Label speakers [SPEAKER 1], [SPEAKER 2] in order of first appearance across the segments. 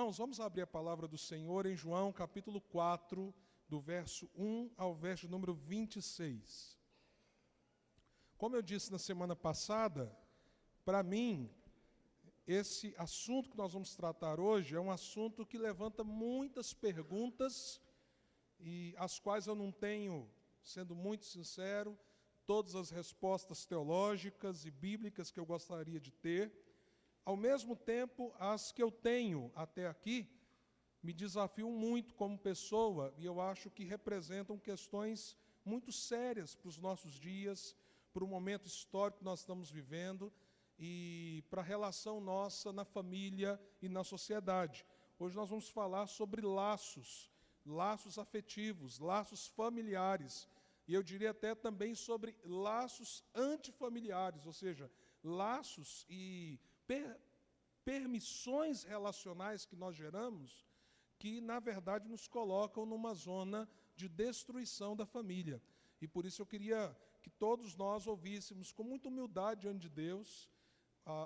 [SPEAKER 1] Irmãos, vamos abrir a palavra do Senhor em João, capítulo 4, do verso 1 ao verso número 26. Como eu disse na semana passada, para mim, esse assunto que nós vamos tratar hoje é um assunto que levanta muitas perguntas e as quais eu não tenho, sendo muito sincero, todas as respostas teológicas e bíblicas que eu gostaria de ter. Ao mesmo tempo, as que eu tenho até aqui me desafiam muito como pessoa e eu acho que representam questões muito sérias para os nossos dias, para o momento histórico que nós estamos vivendo e para a relação nossa na família e na sociedade. Hoje nós vamos falar sobre laços afetivos, laços familiares, e eu diria até também sobre laços antifamiliares, ou seja, laços e permissões relacionais que nós geramos, que na verdade nos colocam numa zona de destruição da família. E por isso eu queria que todos nós ouvíssemos com muita humildade diante de Deus,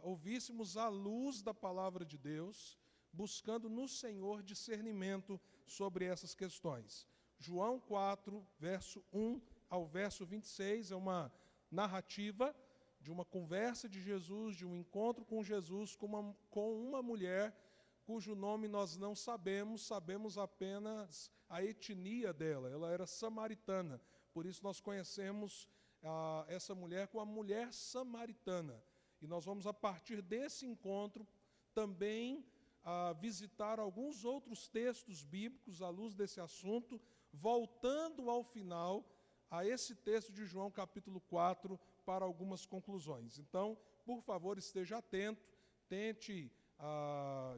[SPEAKER 1] ouvíssemos à luz da palavra de Deus, buscando no Senhor discernimento sobre essas questões. João 4, verso 1 ao verso 26, é uma narrativa de uma conversa de Jesus, de um encontro com Jesus com uma mulher cujo nome nós não sabemos apenas a etnia dela. Ela era samaritana, por isso nós conhecemos essa mulher como a mulher samaritana. E nós vamos, a partir desse encontro, também visitar alguns outros textos bíblicos à luz desse assunto, voltando ao final a esse texto de João capítulo 4 para algumas conclusões. Então, por favor, esteja atento, tente,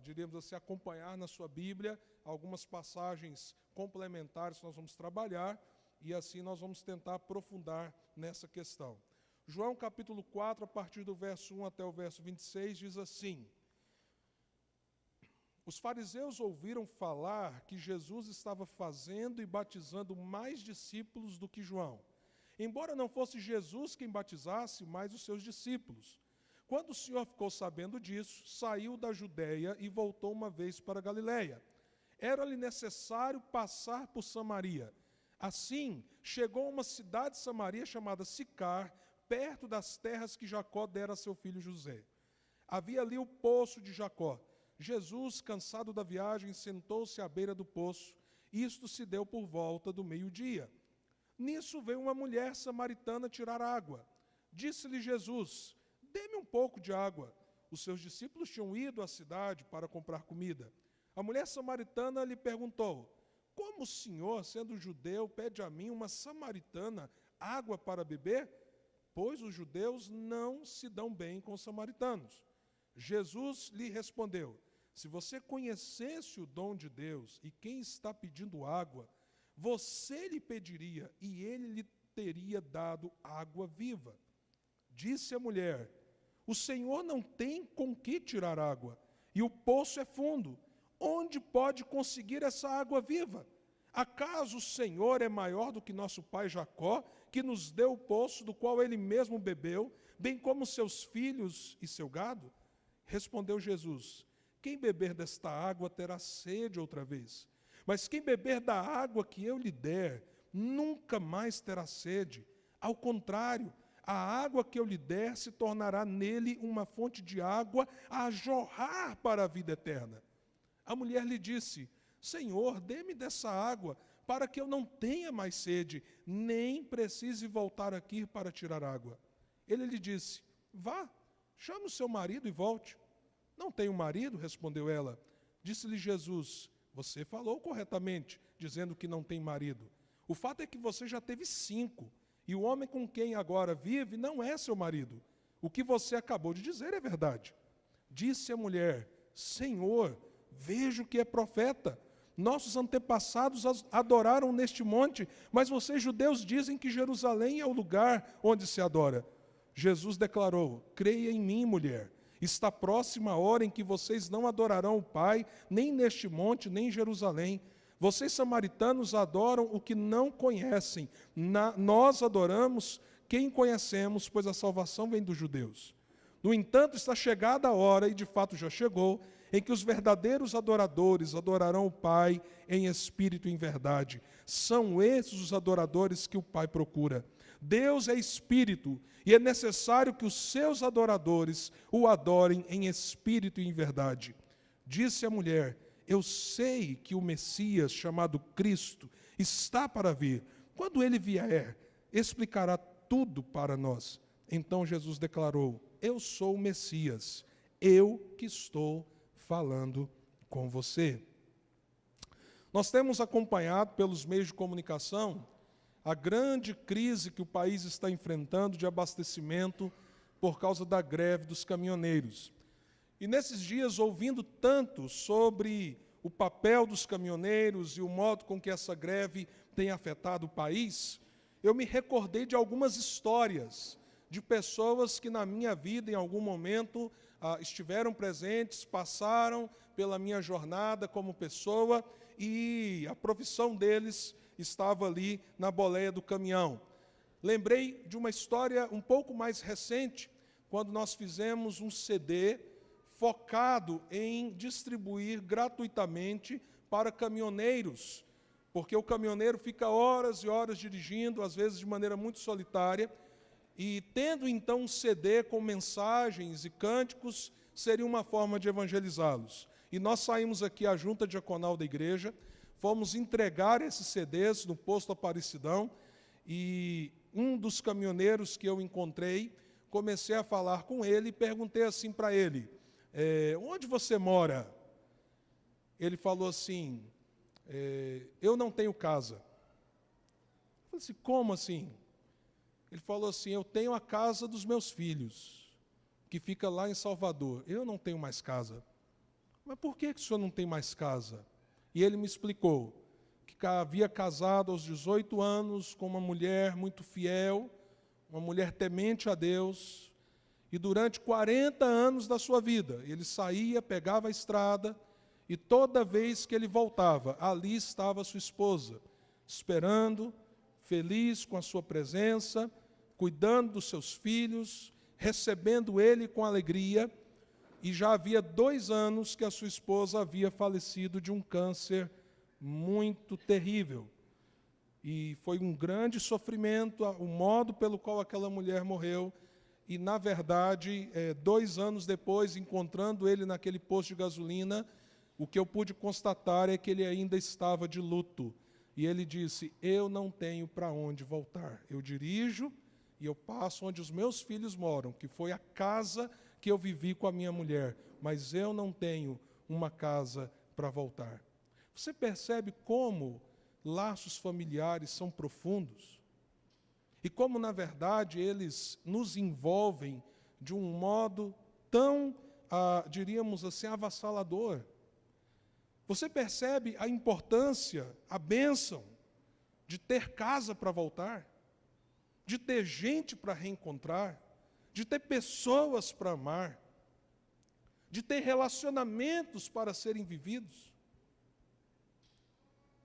[SPEAKER 1] diríamos assim, acompanhar na sua Bíblia algumas passagens complementares que nós vamos trabalhar e assim nós vamos tentar aprofundar nessa questão. João capítulo 4, a partir do verso 1 até o verso 26, diz assim: Os fariseus ouviram falar que Jesus estava fazendo e batizando mais discípulos do que João, embora não fosse Jesus quem batizasse, mas os seus discípulos. Quando o Senhor ficou sabendo disso, saiu da Judeia e voltou uma vez para a Galiléia. Era-lhe necessário passar por Samaria. Assim, chegou a uma cidade de Samaria chamada Sicar, perto das terras que Jacó dera a seu filho José. Havia ali o poço de Jacó. Jesus, cansado da viagem, sentou-se à beira do poço. Isto se deu por volta do meio-dia. Nisso veio uma mulher samaritana tirar água. Disse-lhe Jesus: Dê-me um pouco de água. Os seus discípulos tinham ido à cidade para comprar comida. A mulher samaritana lhe perguntou: Como o senhor, sendo judeu, pede a mim, uma samaritana, água para beber? Pois os judeus não se dão bem com os samaritanos. Jesus lhe respondeu: Se você conhecesse o dom de Deus e quem está pedindo água, você lhe pediria e ele lhe teria dado água viva. Disse a mulher: O Senhor não tem com que tirar água, e o poço é fundo. Onde pode conseguir essa água viva? Acaso o Senhor é maior do que nosso pai Jacó, que nos deu o poço do qual ele mesmo bebeu, bem como seus filhos e seu gado? Respondeu Jesus: Quem beber desta água terá sede outra vez. Mas quem beber da água que eu lhe der, nunca mais terá sede. Ao contrário, a água que eu lhe der se tornará nele uma fonte de água a jorrar para a vida eterna. A mulher lhe disse: Senhor, dê-me dessa água, para que eu não tenha mais sede, nem precise voltar aqui para tirar água. Ele lhe disse: Vá, chame o seu marido e volte. Não tenho marido, respondeu ela. Disse-lhe Jesus: Você falou corretamente, dizendo que não tem marido. O fato é que você já teve 5, e o homem com quem agora vive não é seu marido. O que você acabou de dizer é verdade. Disse a mulher: Senhor, vejo que é profeta. Nossos antepassados adoraram neste monte, mas vocês judeus dizem que Jerusalém é o lugar onde se adora. Jesus declarou: Creia em mim, mulher. Está próxima a hora em que vocês não adorarão o Pai, nem neste monte, nem em Jerusalém. Vocês, samaritanos, adoram o que não conhecem. Nós adoramos quem conhecemos, pois a salvação vem dos judeus. No entanto, está chegada a hora, e de fato já chegou, em que os verdadeiros adoradores adorarão o Pai em espírito e em verdade. São esses os adoradores que o Pai procura. Deus é espírito, e é necessário que os seus adoradores o adorem em espírito e em verdade. Disse a mulher: eu sei que o Messias, chamado Cristo, está para vir. Quando ele vier, explicará tudo para nós. Então Jesus declarou: eu sou o Messias, eu que estou falando com você. Nós temos acompanhado pelos meios de comunicação a grande crise que o país está enfrentando de abastecimento por causa da greve dos caminhoneiros. E nesses dias, ouvindo tanto sobre o papel dos caminhoneiros e o modo com que essa greve tem afetado o país, eu me recordei de algumas histórias de pessoas que na minha vida, em algum momento, estiveram presentes, passaram pela minha jornada como pessoa, e a profissão deles estava ali na boleia do caminhão. Lembrei de uma história um pouco mais recente, quando nós fizemos um CD focado em distribuir gratuitamente para caminhoneiros, porque o caminhoneiro fica horas e horas dirigindo, às vezes de maneira muito solitária, e tendo então um CD com mensagens e cânticos, seria uma forma de evangelizá-los. E nós saímos aqui, a junta diaconal da igreja, fomos entregar esses CDs no posto Aparecidão, e um dos caminhoneiros que eu encontrei, comecei a falar com ele e perguntei assim para ele: onde você mora? Ele falou assim: eu não tenho casa. Eu falei assim: como assim? Ele falou assim: eu tenho a casa dos meus filhos, que fica lá em Salvador. Eu não tenho mais casa. Mas por que o senhor não tem mais casa? E ele me explicou que havia casado aos 18 anos com uma mulher muito fiel, uma mulher temente a Deus, e durante 40 anos da sua vida, ele saía, pegava a estrada, e toda vez que ele voltava, ali estava sua esposa, esperando, feliz com a sua presença, cuidando dos seus filhos, recebendo ele com alegria. E já havia 2 anos que a sua esposa havia falecido de um câncer muito terrível. E foi um grande sofrimento o modo pelo qual aquela mulher morreu. E, na verdade, 2 anos depois, encontrando ele naquele posto de gasolina, o que eu pude constatar é que ele ainda estava de luto. E ele disse: eu não tenho para onde voltar. Eu dirijo e eu passo onde os meus filhos moram, que foi a casa que eu vivi com a minha mulher, mas eu não tenho uma casa para voltar. Você percebe como laços familiares são profundos? E como, na verdade, eles nos envolvem de um modo tão, diríamos assim, avassalador. Você percebe a importância, a bênção de ter casa para voltar, de ter gente para reencontrar, de ter pessoas para amar, de ter relacionamentos para serem vividos.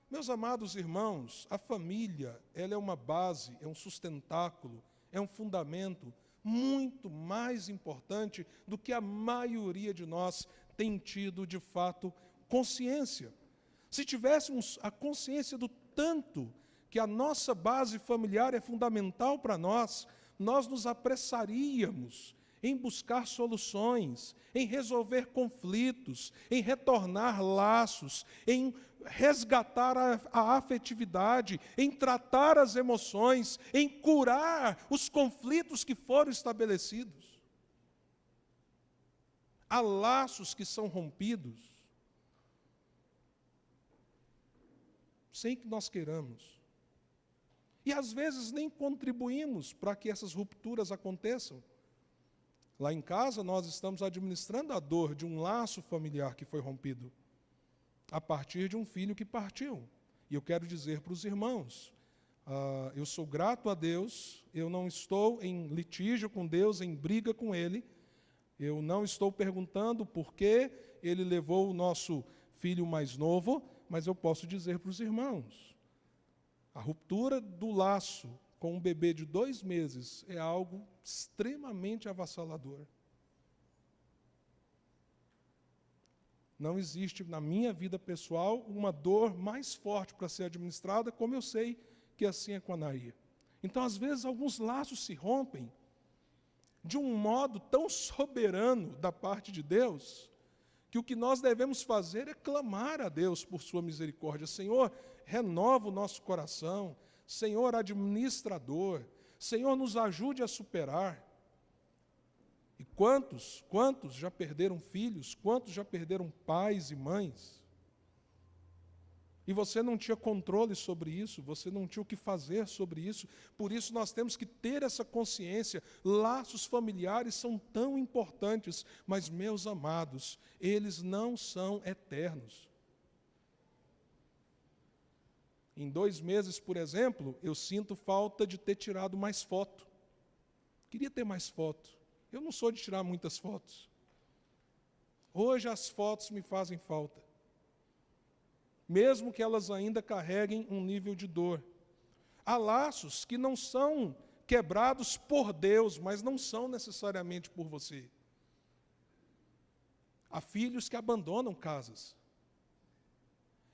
[SPEAKER 1] Meus amados irmãos, a família, ela é uma base, é um sustentáculo, é um fundamento muito mais importante do que a maioria de nós tem tido, de fato, consciência. Se tivéssemos a consciência do tanto que a nossa base familiar é fundamental para nós, nós nos apressaríamos em buscar soluções, em resolver conflitos, em retornar laços, em resgatar a afetividade, em tratar as emoções, em curar os conflitos que foram estabelecidos. Há laços que são rompidos sem que nós queiramos. E às vezes nem contribuímos para que essas rupturas aconteçam. Lá em casa nós estamos administrando a dor de um laço familiar que foi rompido, a partir de um filho que partiu. E eu quero dizer para os irmãos, eu sou grato a Deus, eu não estou em litígio com Deus, em briga com Ele, eu não estou perguntando por que Ele levou o nosso filho mais novo, mas eu posso dizer para os irmãos, a ruptura do laço com um bebê de 2 meses é algo extremamente avassalador. não existe na minha vida pessoal uma dor mais forte para ser administrada, como eu sei que assim é com a Anaí. Então, às vezes, alguns laços se rompem de um modo tão soberano da parte de Deus, que o que nós devemos fazer é clamar a Deus por sua misericórdia. Senhor, renova o nosso coração. Senhor, administrador. Senhor, nos ajude a superar. E quantos já perderam filhos? Quantos já perderam pais e mães? E você não tinha controle sobre isso, você não tinha o que fazer sobre isso. Por isso nós temos que ter essa consciência. Laços familiares são tão importantes, mas, meus amados, eles não são eternos. Em 2 meses, por exemplo, eu sinto falta de ter tirado mais foto. Queria ter mais foto. Eu não sou de tirar muitas fotos. Hoje as fotos me fazem falta. Mesmo que elas ainda carreguem um nível de dor. Há laços que não são quebrados por Deus, mas não são necessariamente por você. Há filhos que abandonam casas.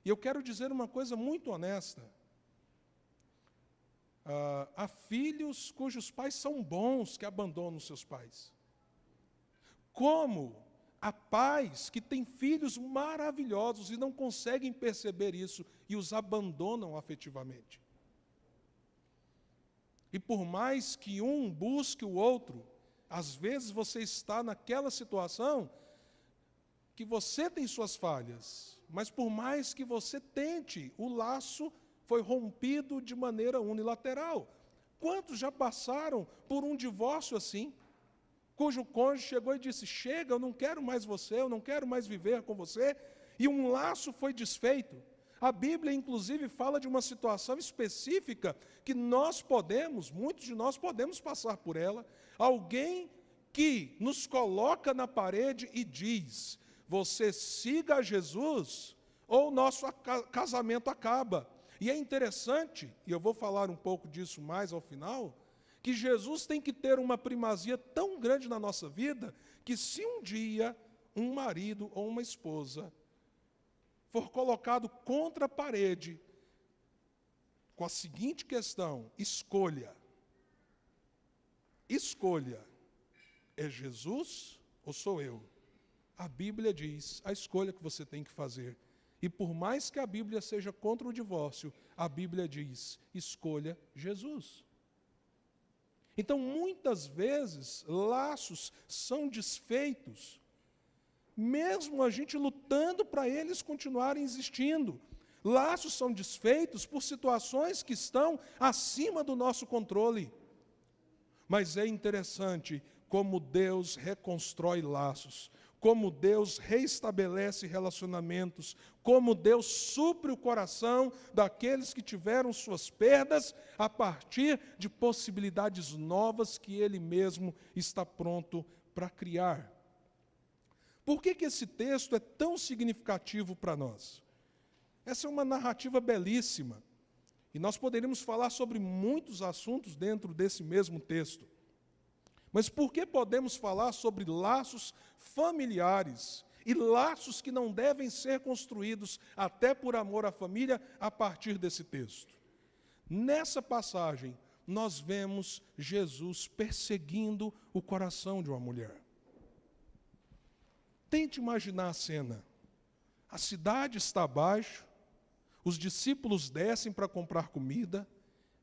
[SPEAKER 1] E eu quero dizer uma coisa muito honesta. Há filhos cujos pais são bons que abandonam seus pais. Como há pais que têm filhos maravilhosos e não conseguem perceber isso e os abandonam afetivamente. E por mais que um busque o outro, às vezes você está naquela situação que você tem suas falhas, mas por mais que você tente, o laço foi rompido de maneira unilateral. Quantos já passaram por um divórcio assim? Cujo cônjuge chegou e disse, chega, eu não quero mais você, eu não quero mais viver com você, e um laço foi desfeito. A Bíblia, inclusive, fala de uma situação específica que nós podemos, muitos de nós podemos passar por ela. Alguém que nos coloca na parede e diz, você siga Jesus, ou o nosso casamento acaba. E é interessante, e eu vou falar um pouco disso mais ao final, que Jesus tem que ter uma primazia tão grande na nossa vida, que se um dia um marido ou uma esposa for colocado contra a parede, com a seguinte questão, escolha, é Jesus ou sou eu? A Bíblia diz a escolha que você tem que fazer. E por mais que a Bíblia seja contra o divórcio, a Bíblia diz, escolha Jesus. Então, muitas vezes, laços são desfeitos, mesmo a gente lutando para eles continuarem existindo. Laços são desfeitos por situações que estão acima do nosso controle. Mas é interessante como Deus reconstrói laços, como Deus reestabelece relacionamentos, como Deus supre o coração daqueles que tiveram suas perdas a partir de possibilidades novas que Ele mesmo está pronto para criar. Por que esse texto é tão significativo para nós? Essa é uma narrativa belíssima, e nós poderíamos falar sobre muitos assuntos dentro desse mesmo texto. Mas por que podemos falar sobre laços familiares e laços que não devem ser construídos até por amor à família a partir desse texto? Nessa passagem, nós vemos Jesus perseguindo o coração de uma mulher. Tente imaginar a cena. A cidade está abaixo, os discípulos descem para comprar comida,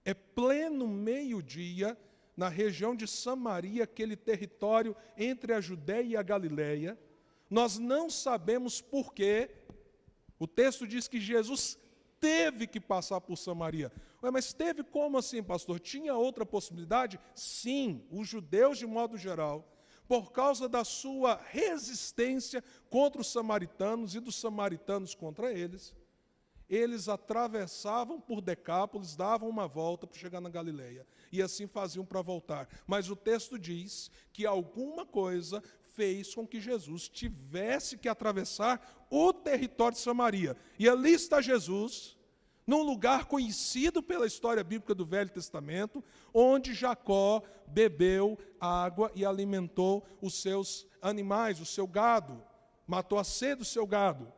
[SPEAKER 1] é pleno meio-dia, na região de Samaria, aquele território entre a Judéia e a Galileia. Nós não sabemos por quê. O texto diz que Jesus teve que passar por Samaria. Ué, mas teve como assim, pastor? Tinha outra possibilidade? Sim, os judeus, de modo geral, por causa da sua resistência contra os samaritanos e dos samaritanos contra eles atravessavam por Decápolis, davam uma volta para chegar na Galileia, e assim faziam para voltar. Mas o texto diz que alguma coisa fez com que Jesus tivesse que atravessar o território de Samaria. E ali está Jesus, num lugar conhecido pela história bíblica do Velho Testamento, onde Jacó bebeu água e alimentou os seus animais, o seu gado. matou a sede do seu gado.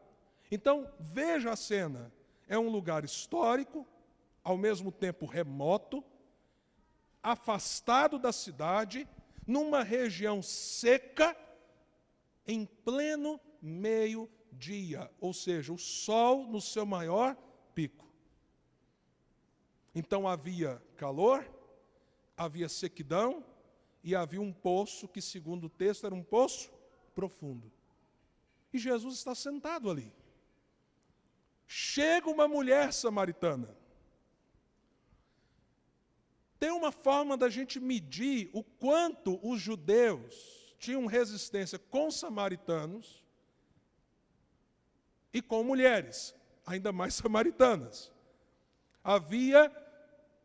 [SPEAKER 1] Então, veja a cena. É um lugar histórico, ao mesmo tempo remoto, afastado da cidade, numa região seca, em pleno meio-dia, ou seja, o sol no seu maior pico. Então havia calor, havia sequidão e havia um poço que, segundo o texto, era um poço profundo. E Jesus está sentado ali. Chega uma mulher samaritana. Tem uma forma da gente medir o quanto os judeus tinham resistência com os samaritanos e com mulheres, ainda mais samaritanas. Havia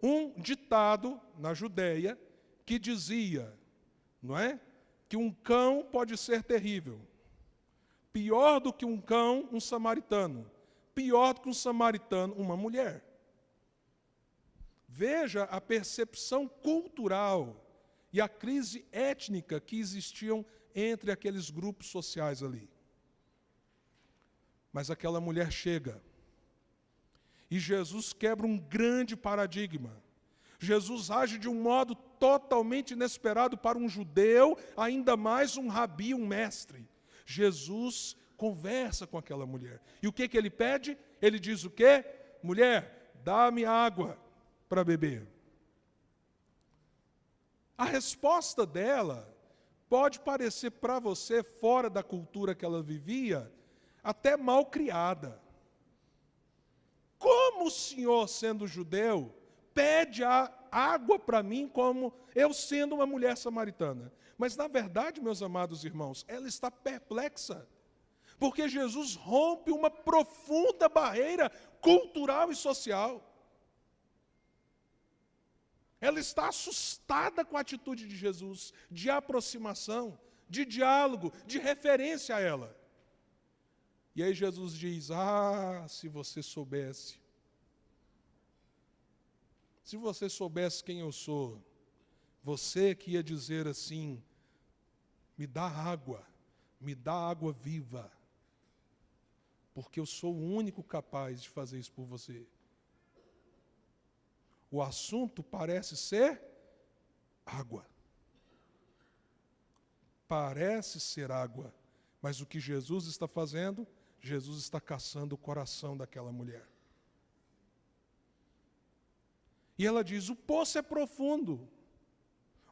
[SPEAKER 1] um ditado na Judeia que dizia, não é? Que um cão pode ser terrível. Pior do que um cão, um samaritano. Pior do que um samaritano, uma mulher. Veja a percepção cultural e a crise étnica que existiam entre aqueles grupos sociais ali. Mas aquela mulher chega. E Jesus quebra um grande paradigma. Jesus age de um modo totalmente inesperado para um judeu, ainda mais um rabi, um mestre. Jesus conversa com aquela mulher. E o que ele pede? Ele diz o quê? Mulher, dá-me água para beber. A resposta dela pode parecer para você, fora da cultura que ela vivia, até mal criada. Como o senhor, sendo judeu, pede a água para mim como eu sendo uma mulher samaritana? Mas, na verdade, meus amados irmãos, ela está perplexa. Porque Jesus rompe uma profunda barreira cultural e social. Ela está assustada com a atitude de Jesus, de aproximação, de diálogo, de referência a ela. E aí Jesus diz, se você soubesse. Se você soubesse quem eu sou, você que ia dizer assim, me dá água viva, porque eu sou o único capaz de fazer isso por você. O assunto parece ser água. Parece ser água, mas o que Jesus está fazendo? Jesus está caçando o coração daquela mulher. E ela diz, o poço é profundo.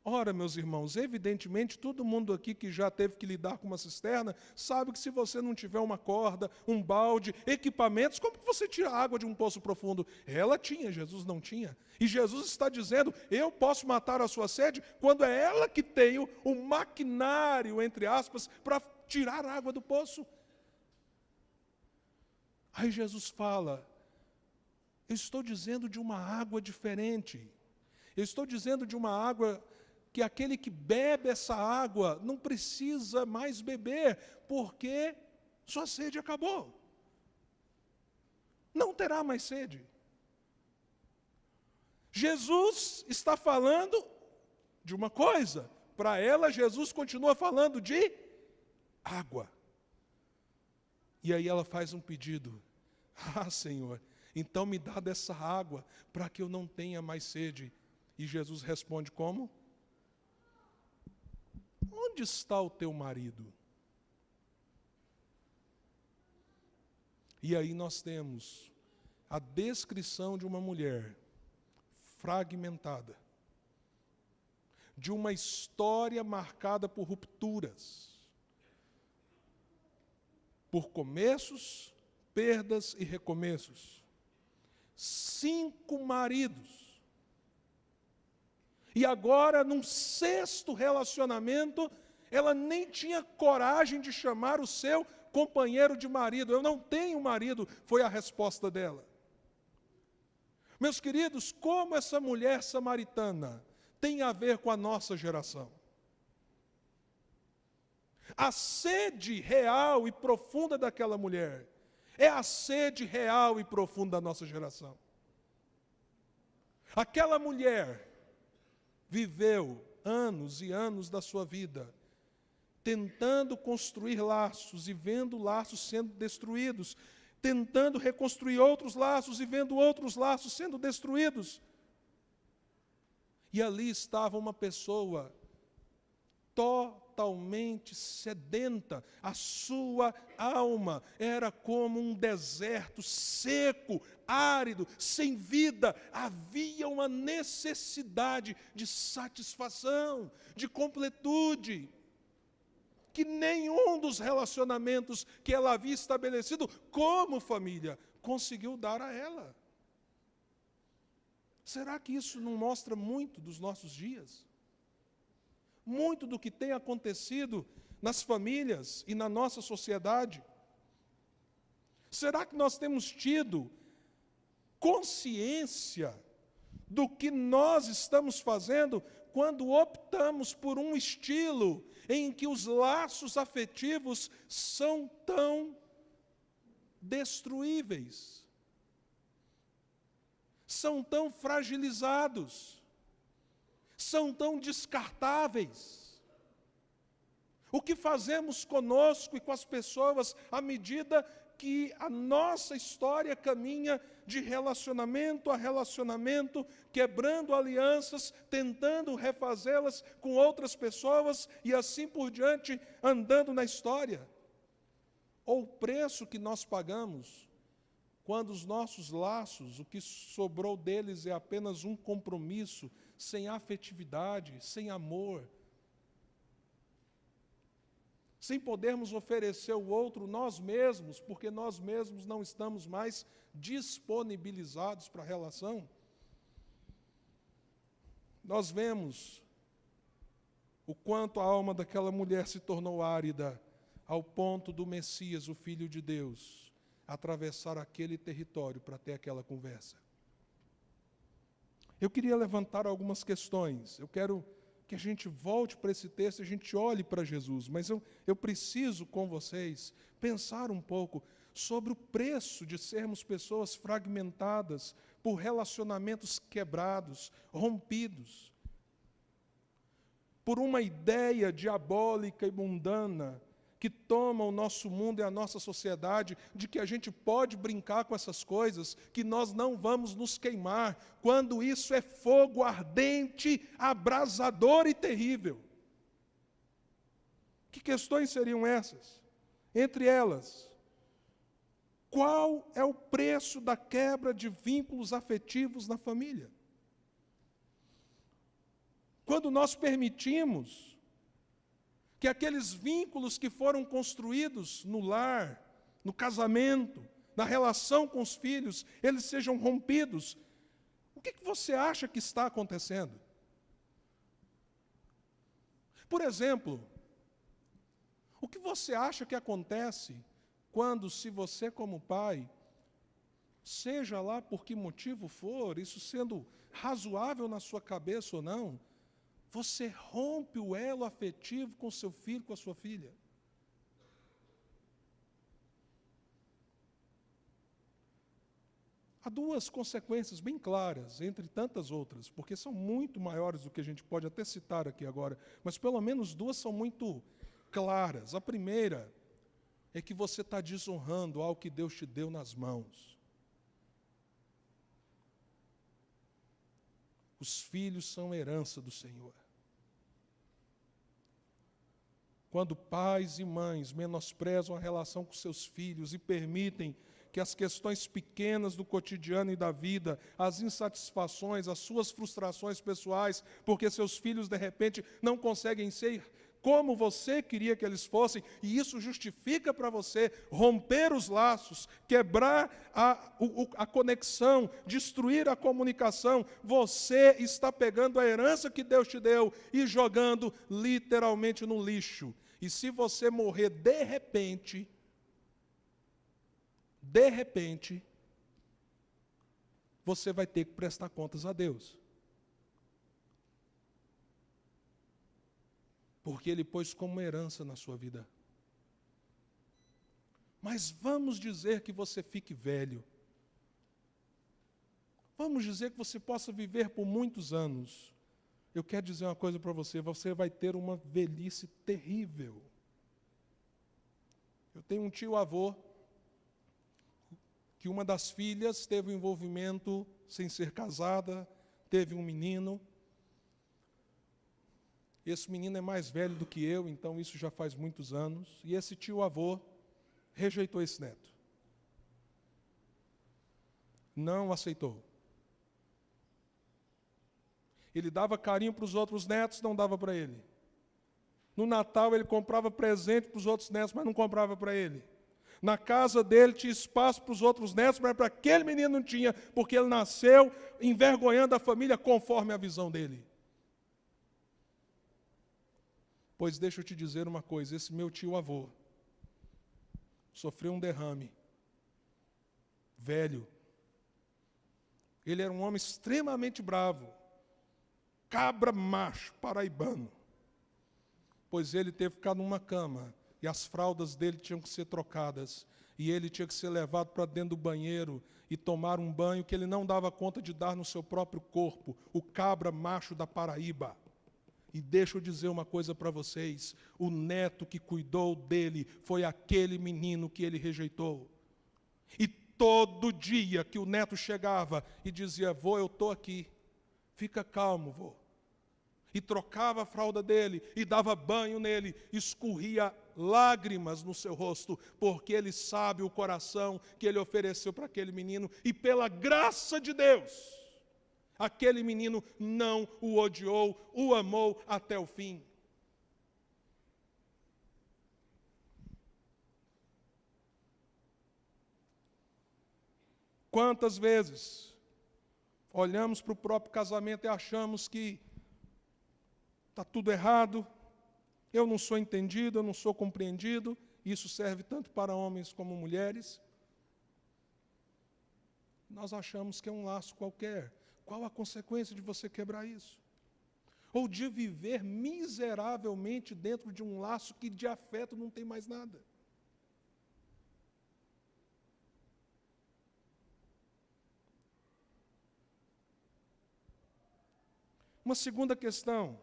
[SPEAKER 1] Ora, meus irmãos, evidentemente, todo mundo aqui que já teve que lidar com uma cisterna, sabe que se você não tiver uma corda, um balde, equipamentos, como que você tira água de um poço profundo? Ela tinha, Jesus não tinha. E Jesus está dizendo, eu posso matar a sua sede, quando é ela que tem o maquinário, entre aspas, para tirar a água do poço. Aí Jesus fala, eu estou dizendo de uma água diferente. Eu estou dizendo de uma água que aquele que bebe essa água não precisa mais beber, porque sua sede acabou. Não terá mais sede. Jesus está falando de uma coisa. Para ela, Jesus continua falando de água. E aí ela faz um pedido. Senhor, então me dá dessa água para que eu não tenha mais sede. E Jesus responde como? Onde está o teu marido? E aí nós temos a descrição de uma mulher fragmentada, de uma história marcada por rupturas, por começos, perdas e recomeços. 5 maridos. E agora, num 6º relacionamento, ela nem tinha coragem de chamar o seu companheiro de marido. Eu não tenho marido, foi a resposta dela. Meus queridos, como essa mulher samaritana tem a ver com a nossa geração? A sede real e profunda daquela mulher é a sede real e profunda da nossa geração. Aquela mulher viveu anos e anos da sua vida tentando construir laços e vendo laços sendo destruídos, tentando reconstruir outros laços e vendo outros laços sendo destruídos. E ali estava uma pessoa totalmente sedenta, a sua alma era como um deserto seco, árido, sem vida. Havia uma necessidade de satisfação, de completude, que nenhum dos relacionamentos que ela havia estabelecido como família conseguiu dar a ela. Será que isso não mostra muito dos nossos dias? Muito do que tem acontecido nas famílias e na nossa sociedade? Será que nós temos tido consciência do que nós estamos fazendo quando optamos por um estilo em que os laços afetivos são tão destruíveis, são tão fragilizados, são tão descartáveis? O que fazemos conosco e com as pessoas à medida que a nossa história caminha de relacionamento a relacionamento, quebrando alianças, tentando refazê-las com outras pessoas e assim por diante, andando na história? Ou o preço que nós pagamos quando os nossos laços, o que sobrou deles é apenas um compromisso, sem afetividade, sem amor, sem podermos oferecer ao outro nós mesmos, porque nós mesmos não estamos mais disponibilizados para a relação? Nós vemos o quanto a alma daquela mulher se tornou árida, ao ponto do Messias, o Filho de Deus, atravessar aquele território para ter aquela conversa. Eu queria levantar algumas questões. Eu quero que a gente volte para esse texto e a gente olhe para Jesus, mas eu preciso com vocês pensar um pouco sobre o preço de sermos pessoas fragmentadas por relacionamentos quebrados, rompidos, por uma ideia diabólica e mundana que toma o nosso mundo e a nossa sociedade, de que a gente pode brincar com essas coisas, que nós não vamos nos queimar, quando isso é fogo ardente, abrasador e terrível. Que questões seriam essas? Entre elas, qual é o preço da quebra de vínculos afetivos na família? Quando nós permitimos que aqueles vínculos que foram construídos no lar, no casamento, na relação com os filhos, eles sejam rompidos, o que você acha que está acontecendo? Por exemplo, o que você acha que acontece quando, se você como pai, seja lá por que motivo for, isso sendo razoável na sua cabeça ou não, você rompe o elo afetivo com seu filho, com a sua filha? Há duas consequências bem claras, entre tantas outras, porque são muito maiores do que a gente pode até citar aqui agora, mas pelo menos duas são muito claras. A primeira é que você está desonrando algo que Deus te deu nas mãos. Os filhos são herança do Senhor. Quando pais e mães menosprezam a relação com seus filhos e permitem que as questões pequenas do cotidiano e da vida, as insatisfações, as suas frustrações pessoais, porque seus filhos, de repente, não conseguem ser como você queria que eles fossem, e isso justifica para você romper os laços, quebrar a conexão, destruir a comunicação, você está pegando a herança que Deus te deu e jogando literalmente no lixo. E se você morrer de repente, você vai ter que prestar contas a Deus. Porque Ele pôs como herança na sua vida. Mas vamos dizer que você fique velho. Vamos dizer que você possa viver por muitos anos. Eu quero dizer uma coisa para você, você vai ter uma velhice terrível. Eu tenho um tio-avô que uma das filhas teve um envolvimento sem ser casada, teve um menino. Esse menino é mais velho do que eu, então isso já faz muitos anos. E esse tio-avô rejeitou esse neto. Não aceitou. Ele dava carinho para os outros netos, não dava para ele. No Natal ele comprava presente para os outros netos, mas não comprava para ele. Na casa dele tinha espaço para os outros netos, mas para aquele menino não tinha, porque ele nasceu envergonhando a família conforme a visão dele. Pois deixa eu te dizer uma coisa, esse meu tio-avô sofreu um derrame, velho. Ele era um homem extremamente bravo, cabra macho, paraibano. Pois ele teve que ficar numa cama, e as fraldas dele tinham que ser trocadas, e ele tinha que ser levado para dentro do banheiro e tomar um banho que ele não dava conta de dar no seu próprio corpo, o cabra macho da Paraíba. E deixa eu dizer uma coisa para vocês, o neto que cuidou dele foi aquele menino que ele rejeitou. E todo dia que o neto chegava e dizia, vô, eu estou aqui, fica calmo, vô. E trocava a fralda dele, e dava banho nele, escorria lágrimas no seu rosto, porque ele sabe o coração que ele ofereceu para aquele menino, e pela graça de Deus, aquele menino não o odiou, o amou até o fim. Quantas vezes olhamos para o próprio casamento e achamos que está tudo errado, eu não sou entendido, eu não sou compreendido. Isso serve tanto para homens como mulheres. Nós achamos que é um laço qualquer. Qual a consequência de você quebrar isso? Ou de viver miseravelmente dentro de um laço que de afeto não tem mais nada? Uma segunda questão.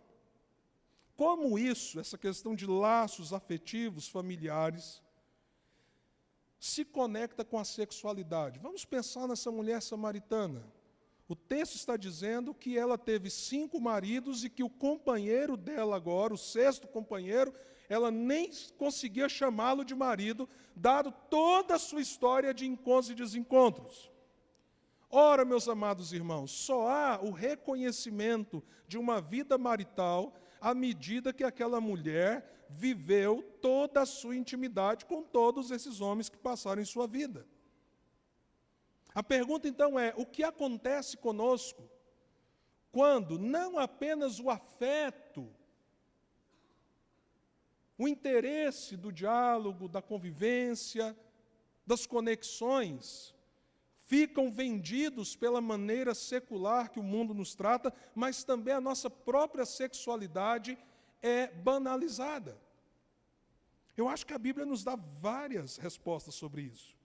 [SPEAKER 1] Como isso, essa questão de laços afetivos, familiares, se conecta com a sexualidade? Vamos pensar nessa mulher samaritana. O texto está dizendo que ela teve 5 maridos e que o companheiro dela agora, o 6º companheiro, ela nem conseguia chamá-lo de marido, dado toda a sua história de encontros e desencontros. Ora, meus amados irmãos, só há o reconhecimento de uma vida marital à medida que aquela mulher viveu toda a sua intimidade com todos esses homens que passaram em sua vida. A pergunta então é, o que acontece conosco quando não apenas o afeto, o interesse do diálogo, da convivência, das conexões, ficam vendidos pela maneira secular que o mundo nos trata, mas também a nossa própria sexualidade é banalizada. Eu acho que a Bíblia nos dá várias respostas sobre isso.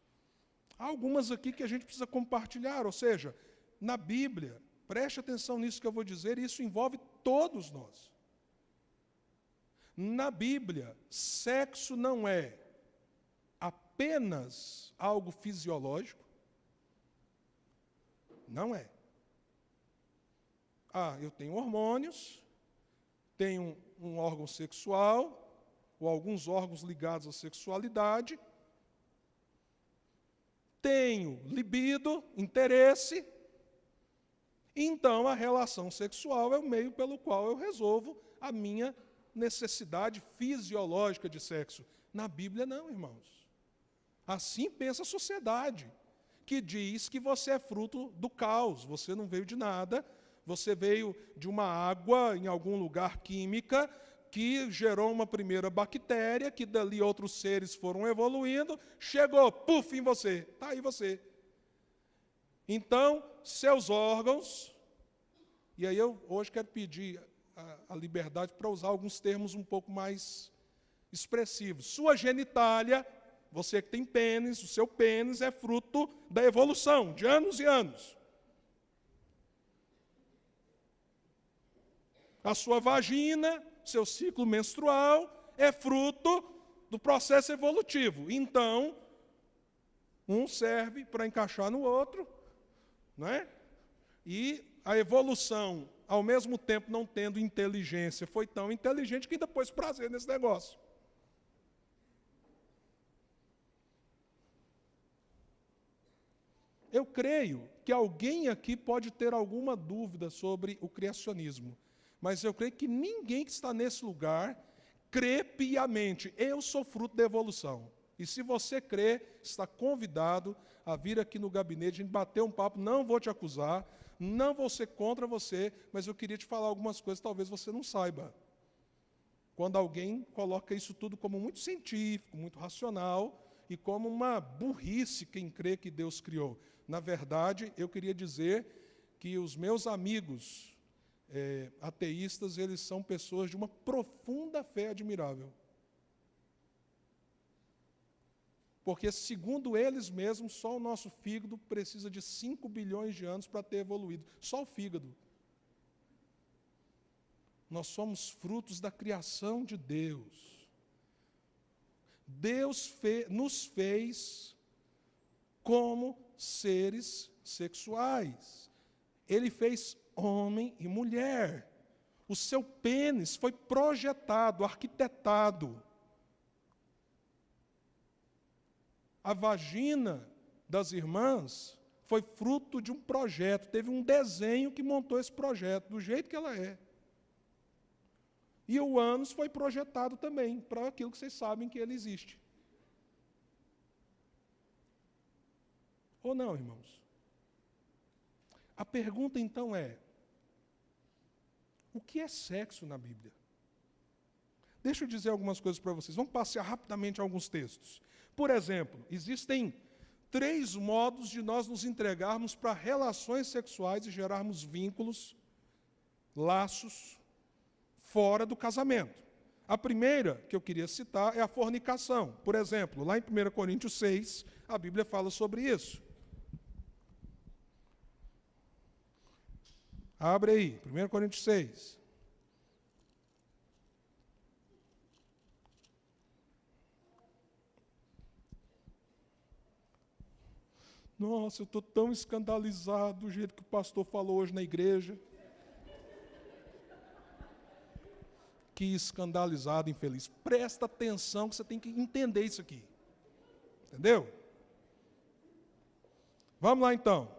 [SPEAKER 1] Há algumas aqui que a gente precisa compartilhar, ou seja, na Bíblia, preste atenção nisso que eu vou dizer, e isso envolve todos nós. Na Bíblia, sexo não é apenas algo fisiológico. Não é. Eu tenho hormônios, tenho um órgão sexual, ou alguns órgãos ligados à sexualidade, tenho libido, interesse, então a relação sexual é o meio pelo qual eu resolvo a minha necessidade fisiológica de sexo. Na Bíblia não, irmãos. Assim pensa a sociedade, que diz que você é fruto do caos, você não veio de nada, você veio de uma água em algum lugar química que gerou uma primeira bactéria, que dali outros seres foram evoluindo, chegou, puf, em você, está aí você. Então, seus órgãos, e aí eu hoje quero pedir a liberdade para usar alguns termos um pouco mais expressivos. Sua genitália, você que tem pênis, o seu pênis é fruto da evolução, de anos e anos. A sua vagina, seu ciclo menstrual, é fruto do processo evolutivo. Então, um serve para encaixar no outro, não é? E a evolução, ao mesmo tempo não tendo inteligência, foi tão inteligente que ainda pôs prazer nesse negócio. Eu creio que alguém aqui pode ter alguma dúvida sobre o criacionismo, mas eu creio que ninguém que está nesse lugar crê piamente. Eu sou fruto da evolução. E se você crê, está convidado a vir aqui no gabinete, a gente bater um papo, não vou te acusar, não vou ser contra você, mas eu queria te falar algumas coisas que talvez você não saiba. Quando alguém coloca isso tudo como muito científico, muito racional, e como uma burrice quem crê que Deus criou. Na verdade, eu queria dizer que os meus amigos ateístas, eles são pessoas de uma profunda fé admirável. Porque, segundo eles mesmos, só o nosso fígado precisa de 5 bilhões de anos para ter evoluído. Só o fígado. Nós somos frutos da criação de Deus. Deus nos fez como seres sexuais. Ele fez homem e mulher. O seu pênis foi projetado, arquitetado. A vagina das irmãs foi fruto de um projeto. Teve um desenho que montou esse projeto, do jeito que ela é. E o ânus foi projetado também, para aquilo que vocês sabem que ele existe. Ou não, irmãos? A pergunta, então, é: o que é sexo na Bíblia? Deixa eu dizer algumas coisas para vocês. Vamos passear rapidamente alguns textos. Por exemplo, existem 3 modos de nós nos entregarmos para relações sexuais e gerarmos vínculos, laços, fora do casamento. A primeira que eu queria citar é a fornicação. Por exemplo, lá em 1 Coríntios 6, a Bíblia fala sobre isso. Abre aí, 1 Coríntios 6. Nossa, eu estou tão escandalizado do jeito que o pastor falou hoje na igreja. Que escandalizado, infeliz. Presta atenção que você tem que entender isso aqui. Entendeu? Vamos lá então.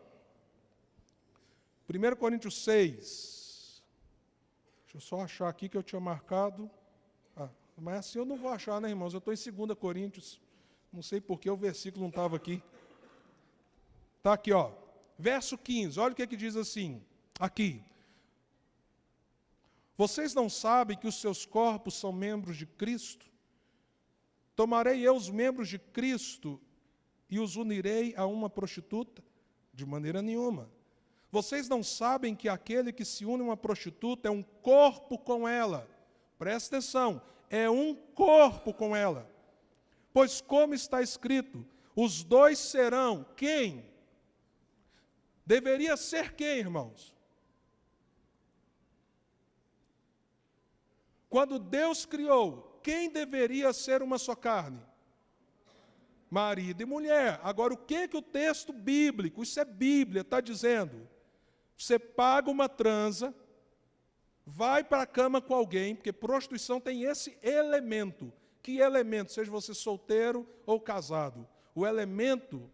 [SPEAKER 1] 1 Coríntios 6. Deixa eu só achar aqui que eu tinha marcado. Mas assim eu não vou achar, né, irmãos? Eu estou em 2 Coríntios. Não sei por que o versículo não estava aqui. Está aqui, ó. Verso 15. Olha o que diz assim. Aqui. Vocês não sabem que os seus corpos são membros de Cristo? Tomarei eu os membros de Cristo e os unirei a uma prostituta? De maneira nenhuma. Vocês não sabem que aquele que se une a uma prostituta é um corpo com ela? Presta atenção, é um corpo com ela. Pois como está escrito, os dois serão quem? Deveria ser quem, irmãos? Quando Deus criou, quem deveria ser uma só carne? Marido e mulher. Agora, o que o texto bíblico, isso é Bíblia, está dizendo? Você paga uma transa, vai para a cama com alguém, porque prostituição tem esse elemento. Que elemento? Seja você solteiro ou casado. O elemento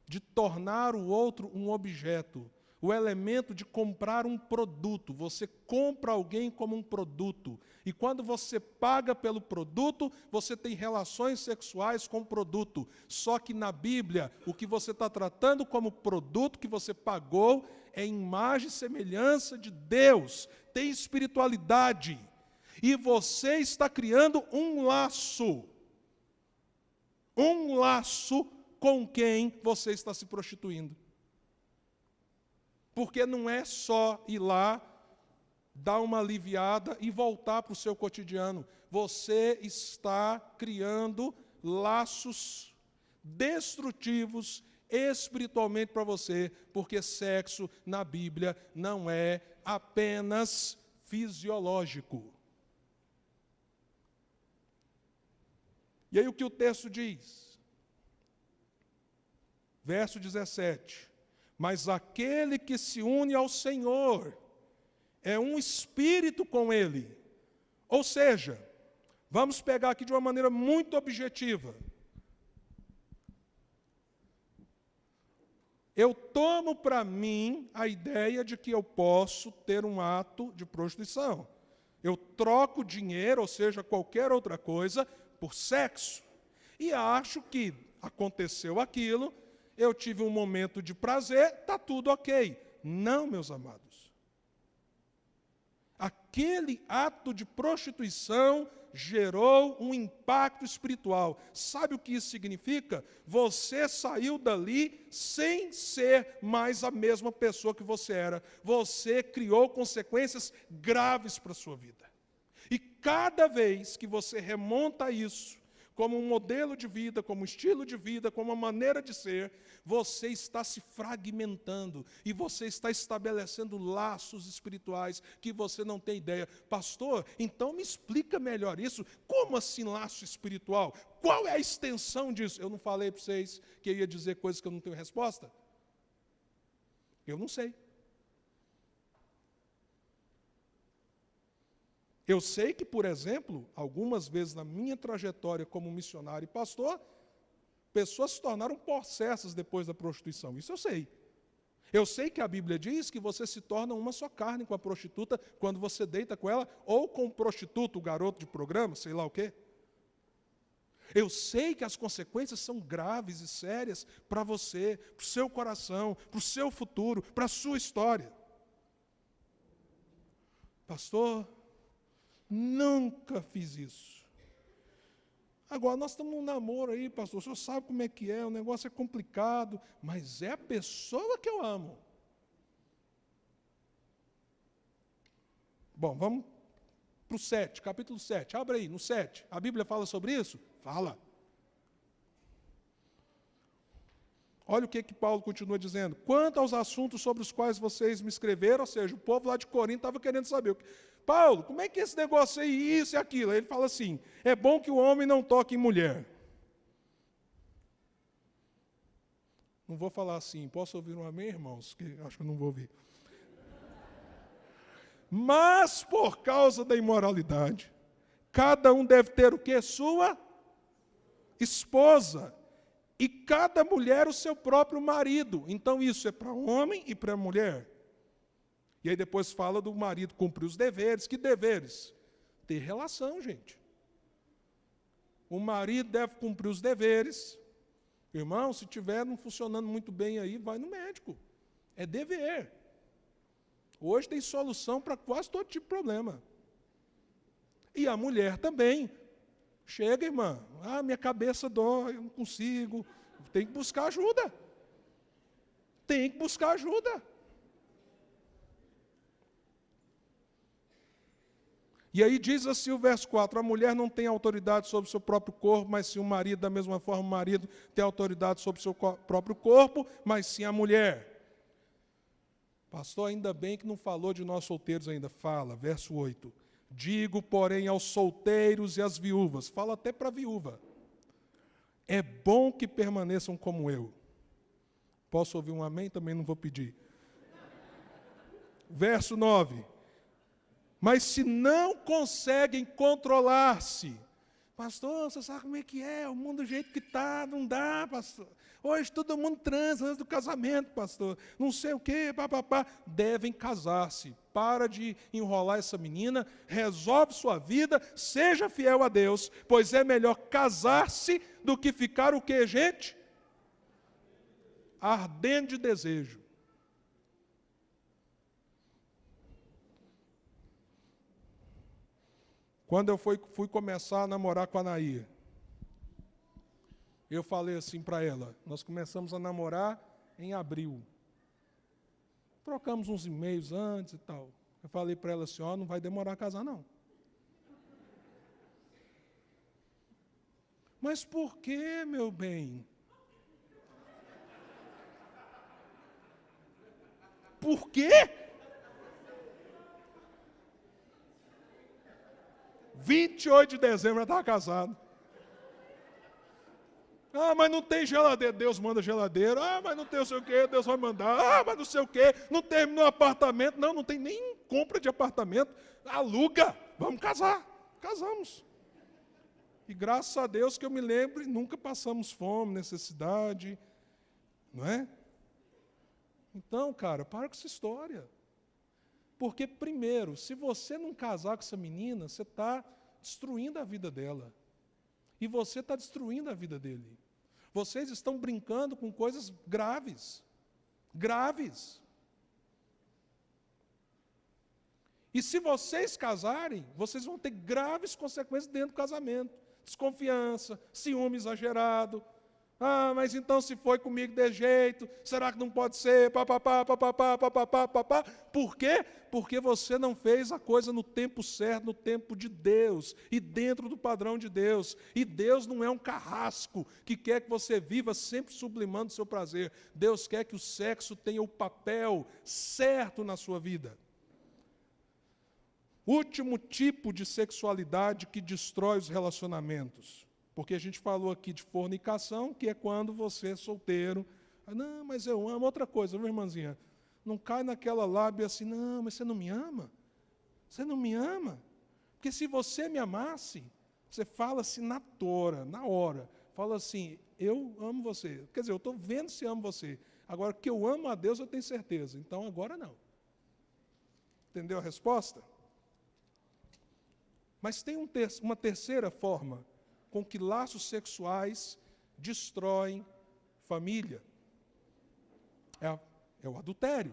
[SPEAKER 1] de tornar o outro um objeto. O elemento de comprar um produto. Você compra alguém como um produto. E quando você paga pelo produto, você tem relações sexuais com o produto. Só que na Bíblia, o que você está tratando como produto que você pagou é imagem e semelhança de Deus. Tem espiritualidade. E você está criando um laço. Um laço com quem você está se prostituindo. Porque não é só ir lá, dar uma aliviada e voltar para o seu cotidiano. Você está criando laços destrutivos espiritualmente para você, porque sexo na Bíblia não é apenas fisiológico. E aí o que o texto diz? Verso 17. Mas aquele que se une ao Senhor é um espírito com Ele. Ou seja, vamos pegar aqui de uma maneira muito objetiva. Eu tomo para mim a ideia de que eu posso ter um ato de prostituição. Eu troco dinheiro, ou seja, qualquer outra coisa, por sexo. E acho que aconteceu aquilo, eu tive um momento de prazer, está tudo ok. Não, meus amados. Aquele ato de prostituição gerou um impacto espiritual. Sabe o que isso significa? Você saiu dali sem ser mais a mesma pessoa que você era. Você criou consequências graves para a sua vida. E cada vez que você remonta isso, como um modelo de vida, como um estilo de vida, como uma maneira de ser, você está se fragmentando e você está estabelecendo laços espirituais que você não tem ideia. Pastor, então me explica melhor isso. Como assim laço espiritual? Qual é a extensão disso? Eu não falei para vocês que eu ia dizer coisas que eu não tenho resposta? Eu não sei. Eu sei que, por exemplo, algumas vezes na minha trajetória como missionário e pastor, pessoas se tornaram possessas depois da prostituição. Isso eu sei. Eu sei que a Bíblia diz que você se torna uma só carne com a prostituta quando você deita com ela, ou com o prostituto, o garoto de programa, sei lá o quê. Eu sei que as consequências são graves e sérias para você, para o seu coração, para o seu futuro, para a sua história. Pastor, nunca fiz isso. Agora, nós estamos num namoro aí, pastor, o senhor sabe como é que é, o negócio é complicado, mas é a pessoa que eu amo. Bom, vamos para o 7, capítulo 7. Abre aí, no 7. A Bíblia fala sobre isso? Fala. Olha o que Paulo continua dizendo. Quanto aos assuntos sobre os quais vocês me escreveram, ou seja, o povo lá de Corinto estava querendo saber. Paulo, como é que é esse negócio aí, isso e aquilo? Aí ele fala assim, é bom que o homem não toque em mulher. Não vou falar assim, posso ouvir um amém, irmãos? Que acho que eu não vou ouvir. Mas, por causa da imoralidade, cada um deve ter o quê? Sua esposa. E cada mulher o seu próprio marido. Então, isso é para o homem e para a mulher. E aí depois fala do marido cumprir os deveres. Que deveres? Ter relação, gente. O marido deve cumprir os deveres. Irmão, se estiver não funcionando muito bem aí, vai no médico. É dever. Hoje tem solução para quase todo tipo de problema. E a mulher também. Chega, irmã. Ah, minha cabeça dói, eu não consigo. Tem que buscar ajuda. Tem que buscar ajuda. E aí diz assim o verso 4, a mulher não tem autoridade sobre o seu próprio corpo, mas sim o marido, da mesma forma o marido tem autoridade sobre o seu próprio corpo, mas sim a mulher. Pastor, ainda bem que não falou de nós solteiros ainda. Fala, verso 8. Digo, porém, aos solteiros e às viúvas, fala até para a viúva, é bom que permaneçam como eu. Posso ouvir um amém? Também não vou pedir. Verso 9. Mas se não conseguem controlar-se, pastor, você sabe como é que é, o mundo do jeito que está, não dá, pastor. Hoje todo mundo transa antes do casamento, pastor. Não sei o quê, papapá. Devem casar-se. Para de enrolar essa menina, resolve sua vida, seja fiel a Deus, pois é melhor casar-se do que ficar o quê, gente? Ardendo de desejo. Quando eu fui começar a namorar com a Anaí, eu falei assim para ela, nós começamos a namorar em abril. Trocamos uns e-mails antes e tal. Eu falei para ela assim, não vai demorar a casar não. Mas por que, meu bem? Por quê? 28 de dezembro eu estava casado. Ah, mas não tem geladeira, Deus manda geladeira. Ah, mas não tem não sei o quê, Deus vai mandar. Ah, mas não sei o quê, não terminou o apartamento. Não, não tem nem compra de apartamento. Aluga, vamos casar. Casamos. E graças a Deus que eu me lembro, nunca passamos fome, necessidade, não é? Então, cara, para com essa história. Porque, primeiro, se você não casar com essa menina, você está destruindo a vida dela. E você está destruindo a vida dele. Vocês estão brincando com coisas graves. Graves. E se vocês casarem, vocês vão ter graves consequências dentro do casamento. Desconfiança, ciúme exagerado. Ah, mas então se foi comigo de jeito, será que não pode ser? Papapá, papapá, papapá, papapá. Por quê? Porque você não fez a coisa no tempo certo, no tempo de Deus, e dentro do padrão de Deus. E Deus não é um carrasco que quer que você viva sempre sublimando o seu prazer. Deus quer que o sexo tenha o papel certo na sua vida. Último tipo de sexualidade que destrói os relacionamentos. Porque a gente falou aqui de fornicação, que é quando você é solteiro. Ah, não, mas eu amo. Outra coisa, viu, irmãzinha? Não cai naquela lábia assim, não, mas você não me ama? Você não me ama? Porque se você me amasse, você fala assim na hora. Fala assim, eu amo você. Quer dizer, eu estou vendo se amo você. Agora, que eu amo a Deus, eu tenho certeza. Então, agora não. Entendeu a resposta? Mas tem uma terceira forma com que laços sexuais destroem família. É o adultério.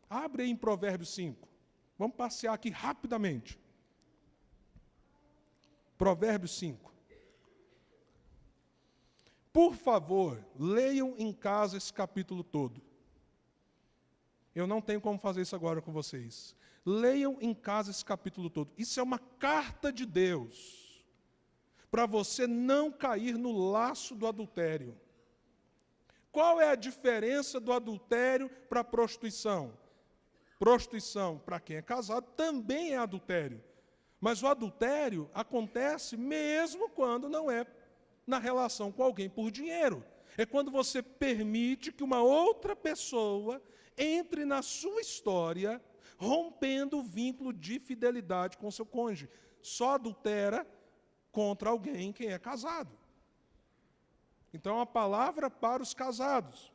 [SPEAKER 1] Abre aí em Provérbios 5. Vamos passear aqui rapidamente. Provérbios 5. Por favor, leiam em casa esse capítulo todo. Eu não tenho como fazer isso agora com vocês. Leiam em casa esse capítulo todo. Isso é uma carta de Deus para você não cair no laço do adultério. Qual é a diferença do adultério para a prostituição? Prostituição, para quem é casado, também é adultério. Mas o adultério acontece mesmo quando não é na relação com alguém por dinheiro. É quando você permite que uma outra pessoa entre na sua história, rompendo o vínculo de fidelidade com seu cônjuge. Só adultera contra alguém quem é casado. Então, é uma palavra para os casados.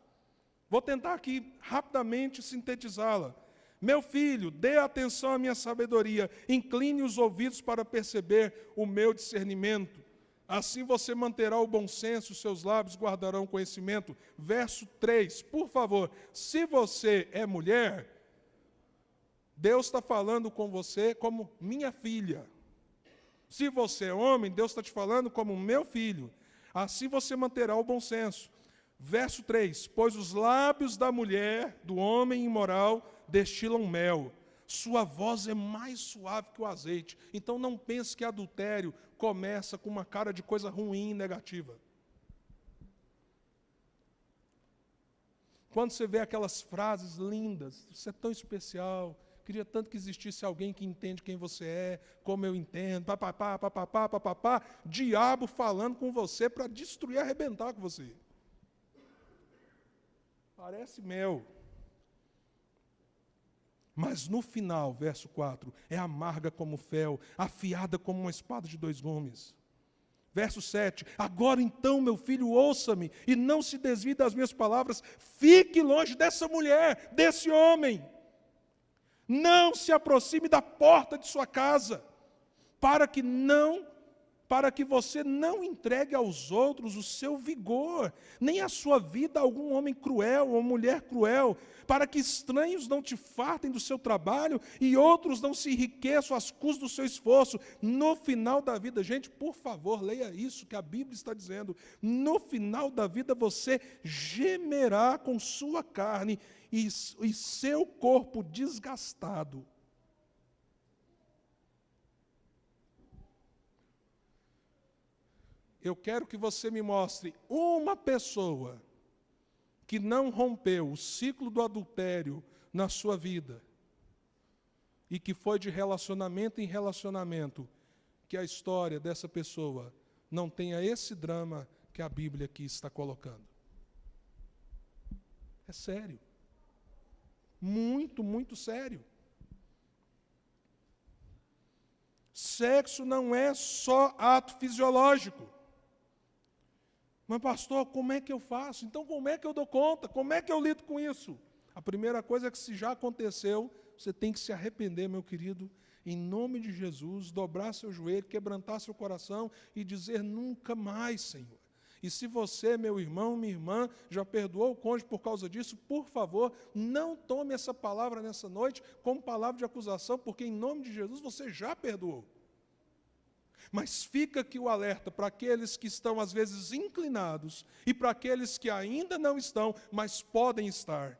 [SPEAKER 1] Vou tentar aqui rapidamente sintetizá-la. Meu filho, dê atenção à minha sabedoria, incline os ouvidos para perceber o meu discernimento. Assim você manterá o bom senso, os seus lábios guardarão o conhecimento. Verso 3, por favor, se você é mulher, Deus está falando com você como minha filha. Se você é homem, Deus está te falando como meu filho. Assim você manterá o bom senso. Verso 3, pois os lábios da mulher, do homem imoral, destilam mel. Sua voz é mais suave que o azeite. Então não pense que adultério começa com uma cara de coisa ruim e negativa. Quando você vê aquelas frases lindas, você é tão especial, queria tanto que existisse alguém que entende quem você é, como eu entendo, papapá, papapá, papapá, diabo falando com você para destruir, arrebentar com você. Parece mel. Mas no final, verso 4, é amarga como fel, afiada como uma espada de 2 gumes. Verso 7, agora então, meu filho, ouça-me, e não se desvie das minhas palavras, fique longe dessa mulher, desse homem. Não se aproxime da porta de sua casa, para que você não entregue aos outros o seu vigor, nem a sua vida a algum homem cruel ou mulher cruel, para que estranhos não te fartem do seu trabalho e outros não se enriqueçam às custas do seu esforço. No final da vida, gente, por favor, leia isso que a Bíblia está dizendo. No final da vida você gemerá com sua carne e seu corpo desgastado. Eu quero que você me mostre uma pessoa que não rompeu o ciclo do adultério na sua vida e que foi de relacionamento em relacionamento, que a história dessa pessoa não tenha esse drama que a Bíblia aqui está colocando. É sério. Muito, muito sério. Sexo não é só ato fisiológico. Mas, pastor, como é que eu faço? Então, como é que eu dou conta? Como é que eu lido com isso? A primeira coisa é que, se já aconteceu, você tem que se arrepender, meu querido, em nome de Jesus, dobrar seu joelho, quebrantar seu coração e dizer: nunca mais, Senhor. E se você, meu irmão, minha irmã, já perdoou o cônjuge por causa disso, por favor, não tome essa palavra nessa noite como palavra de acusação, porque em nome de Jesus você já perdoou. Mas fica aqui o alerta para aqueles que estão às vezes inclinados e para aqueles que ainda não estão, mas podem estar.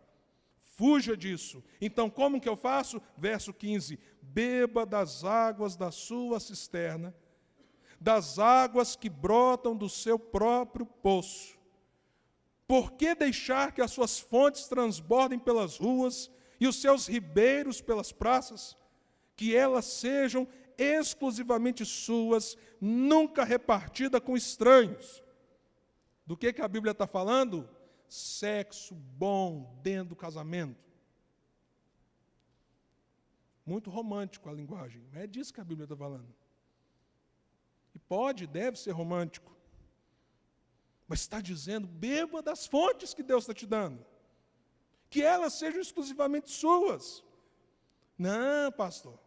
[SPEAKER 1] Fuja disso. Então, como que eu faço? Verso 15: beba das águas da sua cisterna, das águas que brotam do seu próprio poço. Por que deixar que as suas fontes transbordem pelas ruas e os seus ribeiros pelas praças? Que elas sejam exclusivamente suas, nunca repartida com estranhos. Do que a Bíblia está falando? Sexo bom dentro do casamento. Muito romântico a linguagem, mas é disso que a Bíblia está falando. E pode, deve ser romântico. Mas está dizendo: beba das fontes que Deus está te dando. Que elas sejam exclusivamente suas. Não, pastor,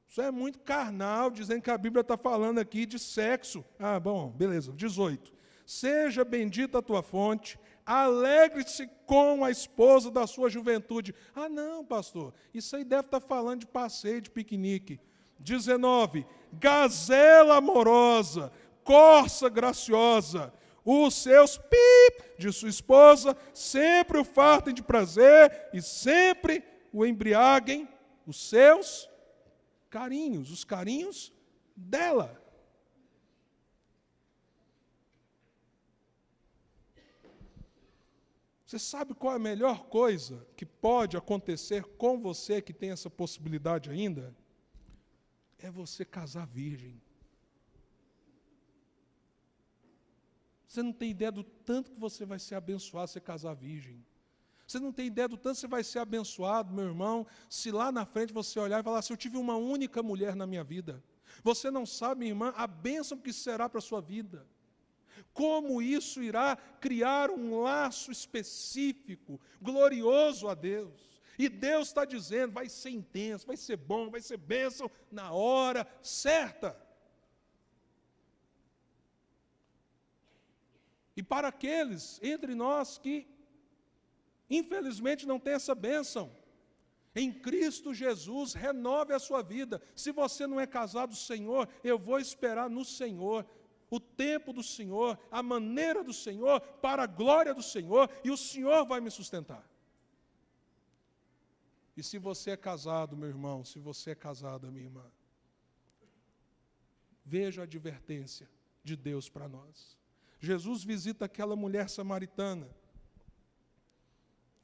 [SPEAKER 1] isso é muito carnal, dizendo que a Bíblia está falando aqui de sexo. Ah, bom, beleza. 18. Seja bendita a tua fonte, alegre-se com a esposa da sua juventude. Ah, não, pastor, isso aí deve estar falando de passeio, de piquenique. 19. Gazela amorosa, corça graciosa, os seus de sua esposa sempre o fartem de prazer e sempre o embriaguem os seus carinhos, os carinhos dela. Você sabe qual é a melhor coisa que pode acontecer com você que tem essa possibilidade ainda? É você casar virgem. Você não tem ideia do tanto que você vai ser abençoado se casar virgem. Você não tem ideia do tanto que você vai ser abençoado, meu irmão, se lá na frente você olhar e falar assim: eu tive uma única mulher na minha vida. Você não sabe, minha irmã, a bênção que será para a sua vida. Como isso irá criar um laço específico, glorioso a Deus. E Deus está dizendo: vai ser intenso, vai ser bom, vai ser bênção na hora certa. E para aqueles entre nós que, infelizmente, não têm essa bênção, em Cristo Jesus, renove a sua vida. Se você não é casado, Senhor, eu vou esperar no Senhor, o tempo do Senhor, a maneira do Senhor, para a glória do Senhor, e o Senhor vai me sustentar. E se você é casado, meu irmão, se você é casada, minha irmã, veja a advertência de Deus para nós. Jesus visita aquela mulher samaritana,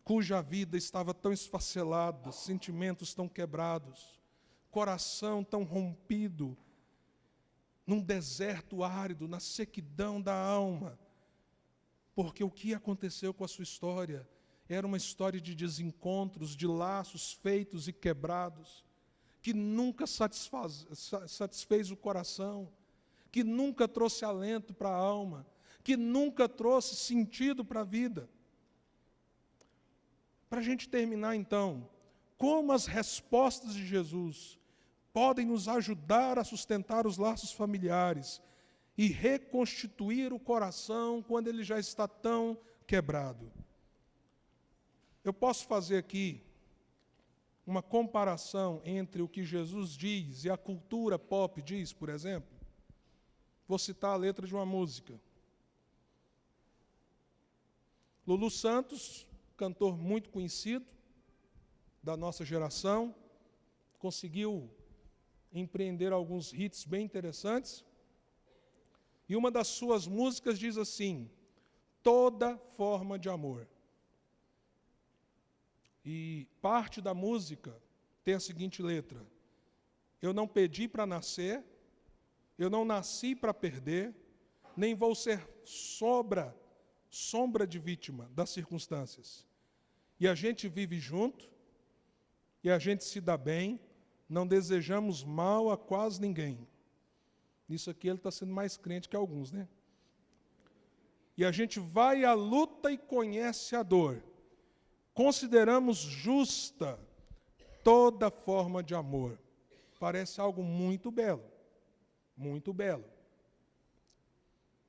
[SPEAKER 1] cuja vida estava tão esfacelada, sentimentos tão quebrados, coração tão rompido, num deserto árido, na sequidão da alma, porque o que aconteceu com a sua história era uma história de desencontros, de laços feitos e quebrados, que nunca satisfez o coração, que nunca trouxe alento para a alma, que nunca trouxe sentido para a vida. Para a gente terminar, então, como as respostas de Jesus podem nos ajudar a sustentar os laços familiares e reconstituir o coração quando ele já está tão quebrado. Eu posso fazer aqui uma comparação entre o que Jesus diz e a cultura pop diz, por exemplo. Vou citar a letra de uma música. Lulu Santos, cantor muito conhecido da nossa geração, conseguiu empreender alguns hits bem interessantes. E uma das suas músicas diz assim: toda forma de amor. E parte da música tem a seguinte letra: eu não pedi para nascer, eu não nasci para perder, nem vou ser sombra de vítima das circunstâncias. E a gente vive junto, e a gente se dá bem, não desejamos mal a quase ninguém. Nisso aqui ele está sendo mais crente que alguns, né? E a gente vai à luta e conhece a dor. Consideramos justa toda forma de amor. Parece algo muito belo, muito belo.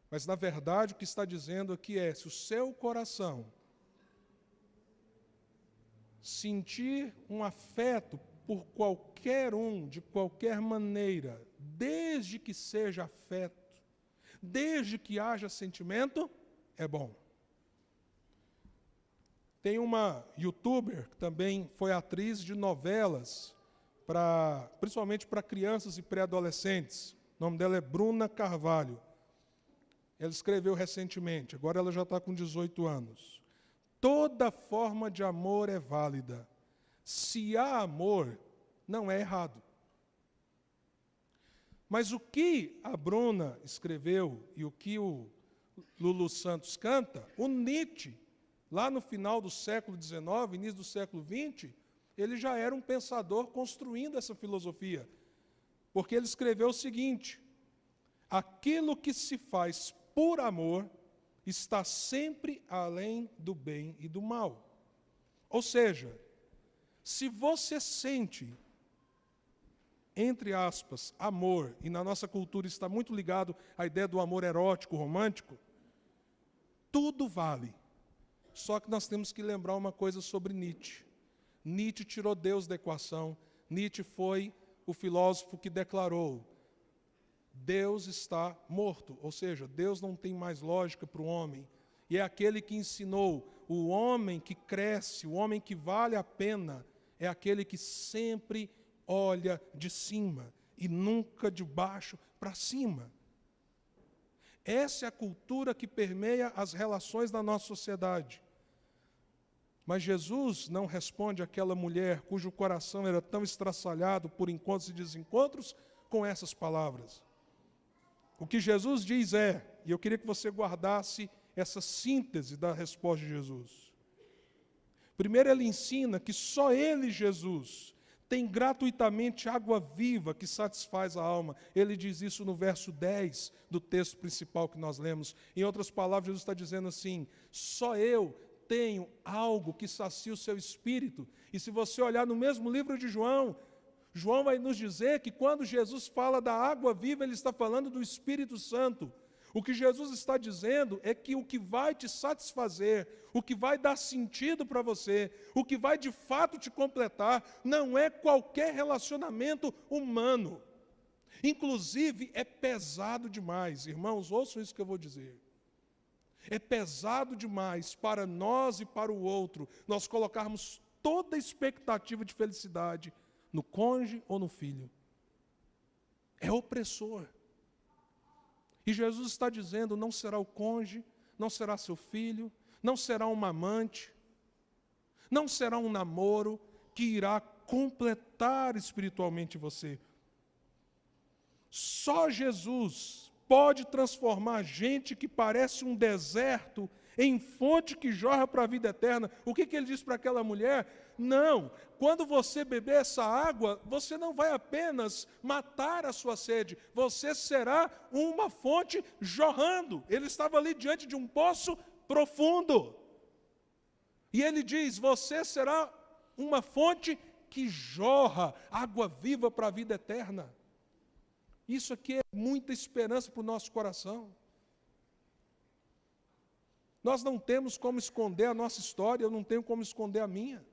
[SPEAKER 1] Mas, na verdade, o que está dizendo aqui é, se o seu coração sentir um afeto por qualquer um, de qualquer maneira, desde que seja afeto, desde que haja sentimento, é bom. Tem uma youtuber que também foi atriz de novelas, principalmente para crianças e pré-adolescentes. O nome dela é Bruna Carvalho. Ela escreveu recentemente, agora ela já está com 18 anos. Toda forma de amor é válida. Se há amor, não é errado. Mas o que a Bruna escreveu e o que o Lulu Santos canta, o Nietzsche, lá no final do século XIX, início do século XX, ele já era um pensador construindo essa filosofia. Porque ele escreveu o seguinte: aquilo que se faz por amor está sempre além do bem e do mal. Ou seja, se você sente, entre aspas, amor, e na nossa cultura está muito ligado à ideia do amor erótico, romântico, tudo vale. Só que nós temos que lembrar uma coisa sobre Nietzsche. Nietzsche tirou Deus da equação. Nietzsche foi o filósofo que declarou: Deus está morto, ou seja, Deus não tem mais lógica para o homem. E é aquele que ensinou: o homem que cresce, o homem que vale a pena, é aquele que sempre olha de cima e nunca de baixo para cima. Essa é a cultura que permeia as relações da nossa sociedade. Mas Jesus não responde àquela mulher cujo coração era tão estraçalhado por encontros e desencontros com essas palavras. O que Jesus diz é, e eu queria que você guardasse essa síntese da resposta de Jesus. Primeiro, ele ensina que só ele, Jesus, tem gratuitamente água viva que satisfaz a alma. Ele diz isso no verso 10 do texto principal que nós lemos. Em outras palavras, Jesus está dizendo assim: só eu tenho algo que sacia o seu espírito. E se você olhar no mesmo livro de João, João vai nos dizer que quando Jesus fala da água viva, ele está falando do Espírito Santo. O que Jesus está dizendo é que o que vai te satisfazer, o que vai dar sentido para você, o que vai de fato te completar, não é qualquer relacionamento humano. Inclusive, é pesado demais. Irmãos, ouçam isso que eu vou dizer. É pesado demais para nós e para o outro nós colocarmos toda a expectativa de felicidade no cônjuge ou no filho. É opressor. E Jesus está dizendo: não será o cônjuge, não será seu filho, não será uma amante, não será um namoro que irá completar espiritualmente você. Só Jesus pode transformar gente que parece um deserto em fonte que jorra para a vida eterna. O que ele diz para aquela mulher? Não, quando você beber essa água, você não vai apenas matar a sua sede, você será uma fonte jorrando. Ele estava ali diante de um poço profundo. E ele diz: você será uma fonte que jorra água viva para a vida eterna. Isso aqui é muita esperança para o nosso coração. Nós não temos como esconder a nossa história, eu não tenho como esconder a minha.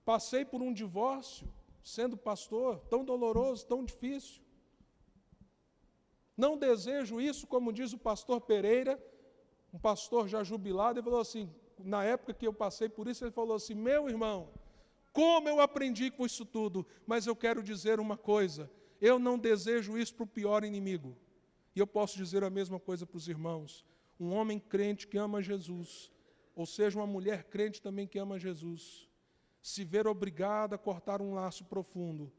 [SPEAKER 1] Passei por um divórcio, sendo pastor, tão doloroso, tão difícil. Não desejo isso, como diz o pastor Pereira, um pastor já jubilado, ele falou assim, na época que eu passei por isso, ele falou assim: meu irmão, como eu aprendi com isso tudo, mas eu quero dizer uma coisa, eu não desejo isso para o pior inimigo. E eu posso dizer a mesma coisa para os irmãos: um homem crente que ama Jesus, ou seja, uma mulher crente também que ama Jesus, se ver obrigada a cortar um laço profundo,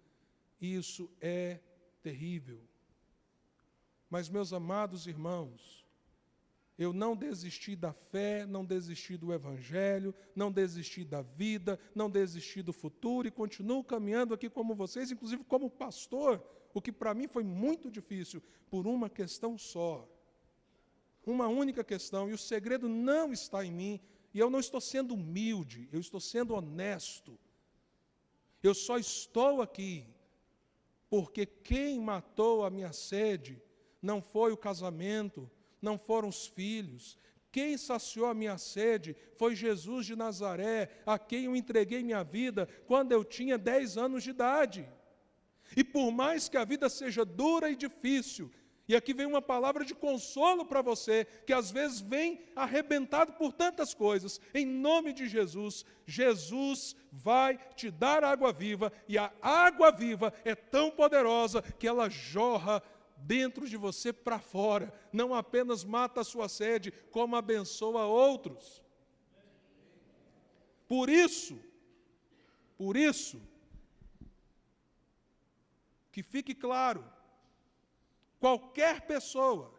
[SPEAKER 1] isso é terrível. Mas, meus amados irmãos, eu não desisti da fé, não desisti do Evangelho, não desisti da vida, não desisti do futuro e continuo caminhando aqui como vocês, inclusive como pastor, o que para mim foi muito difícil, por uma questão só. Uma única questão, e o segredo não está em mim, e eu não estou sendo humilde, eu estou sendo honesto. Eu só estou aqui porque quem matou a minha sede não foi o casamento, não foram os filhos. Quem saciou a minha sede foi Jesus de Nazaré, a quem eu entreguei minha vida quando eu tinha 10 anos de idade. E por mais que a vida seja dura e difícil, e aqui vem uma palavra de consolo para você, que às vezes vem arrebentado por tantas coisas, em nome de Jesus, Jesus vai te dar água viva, e a água viva é tão poderosa que ela jorra dentro de você para fora, não apenas mata a sua sede, como abençoa outros. Por isso, que fique claro, qualquer pessoa,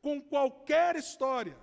[SPEAKER 1] com qualquer história,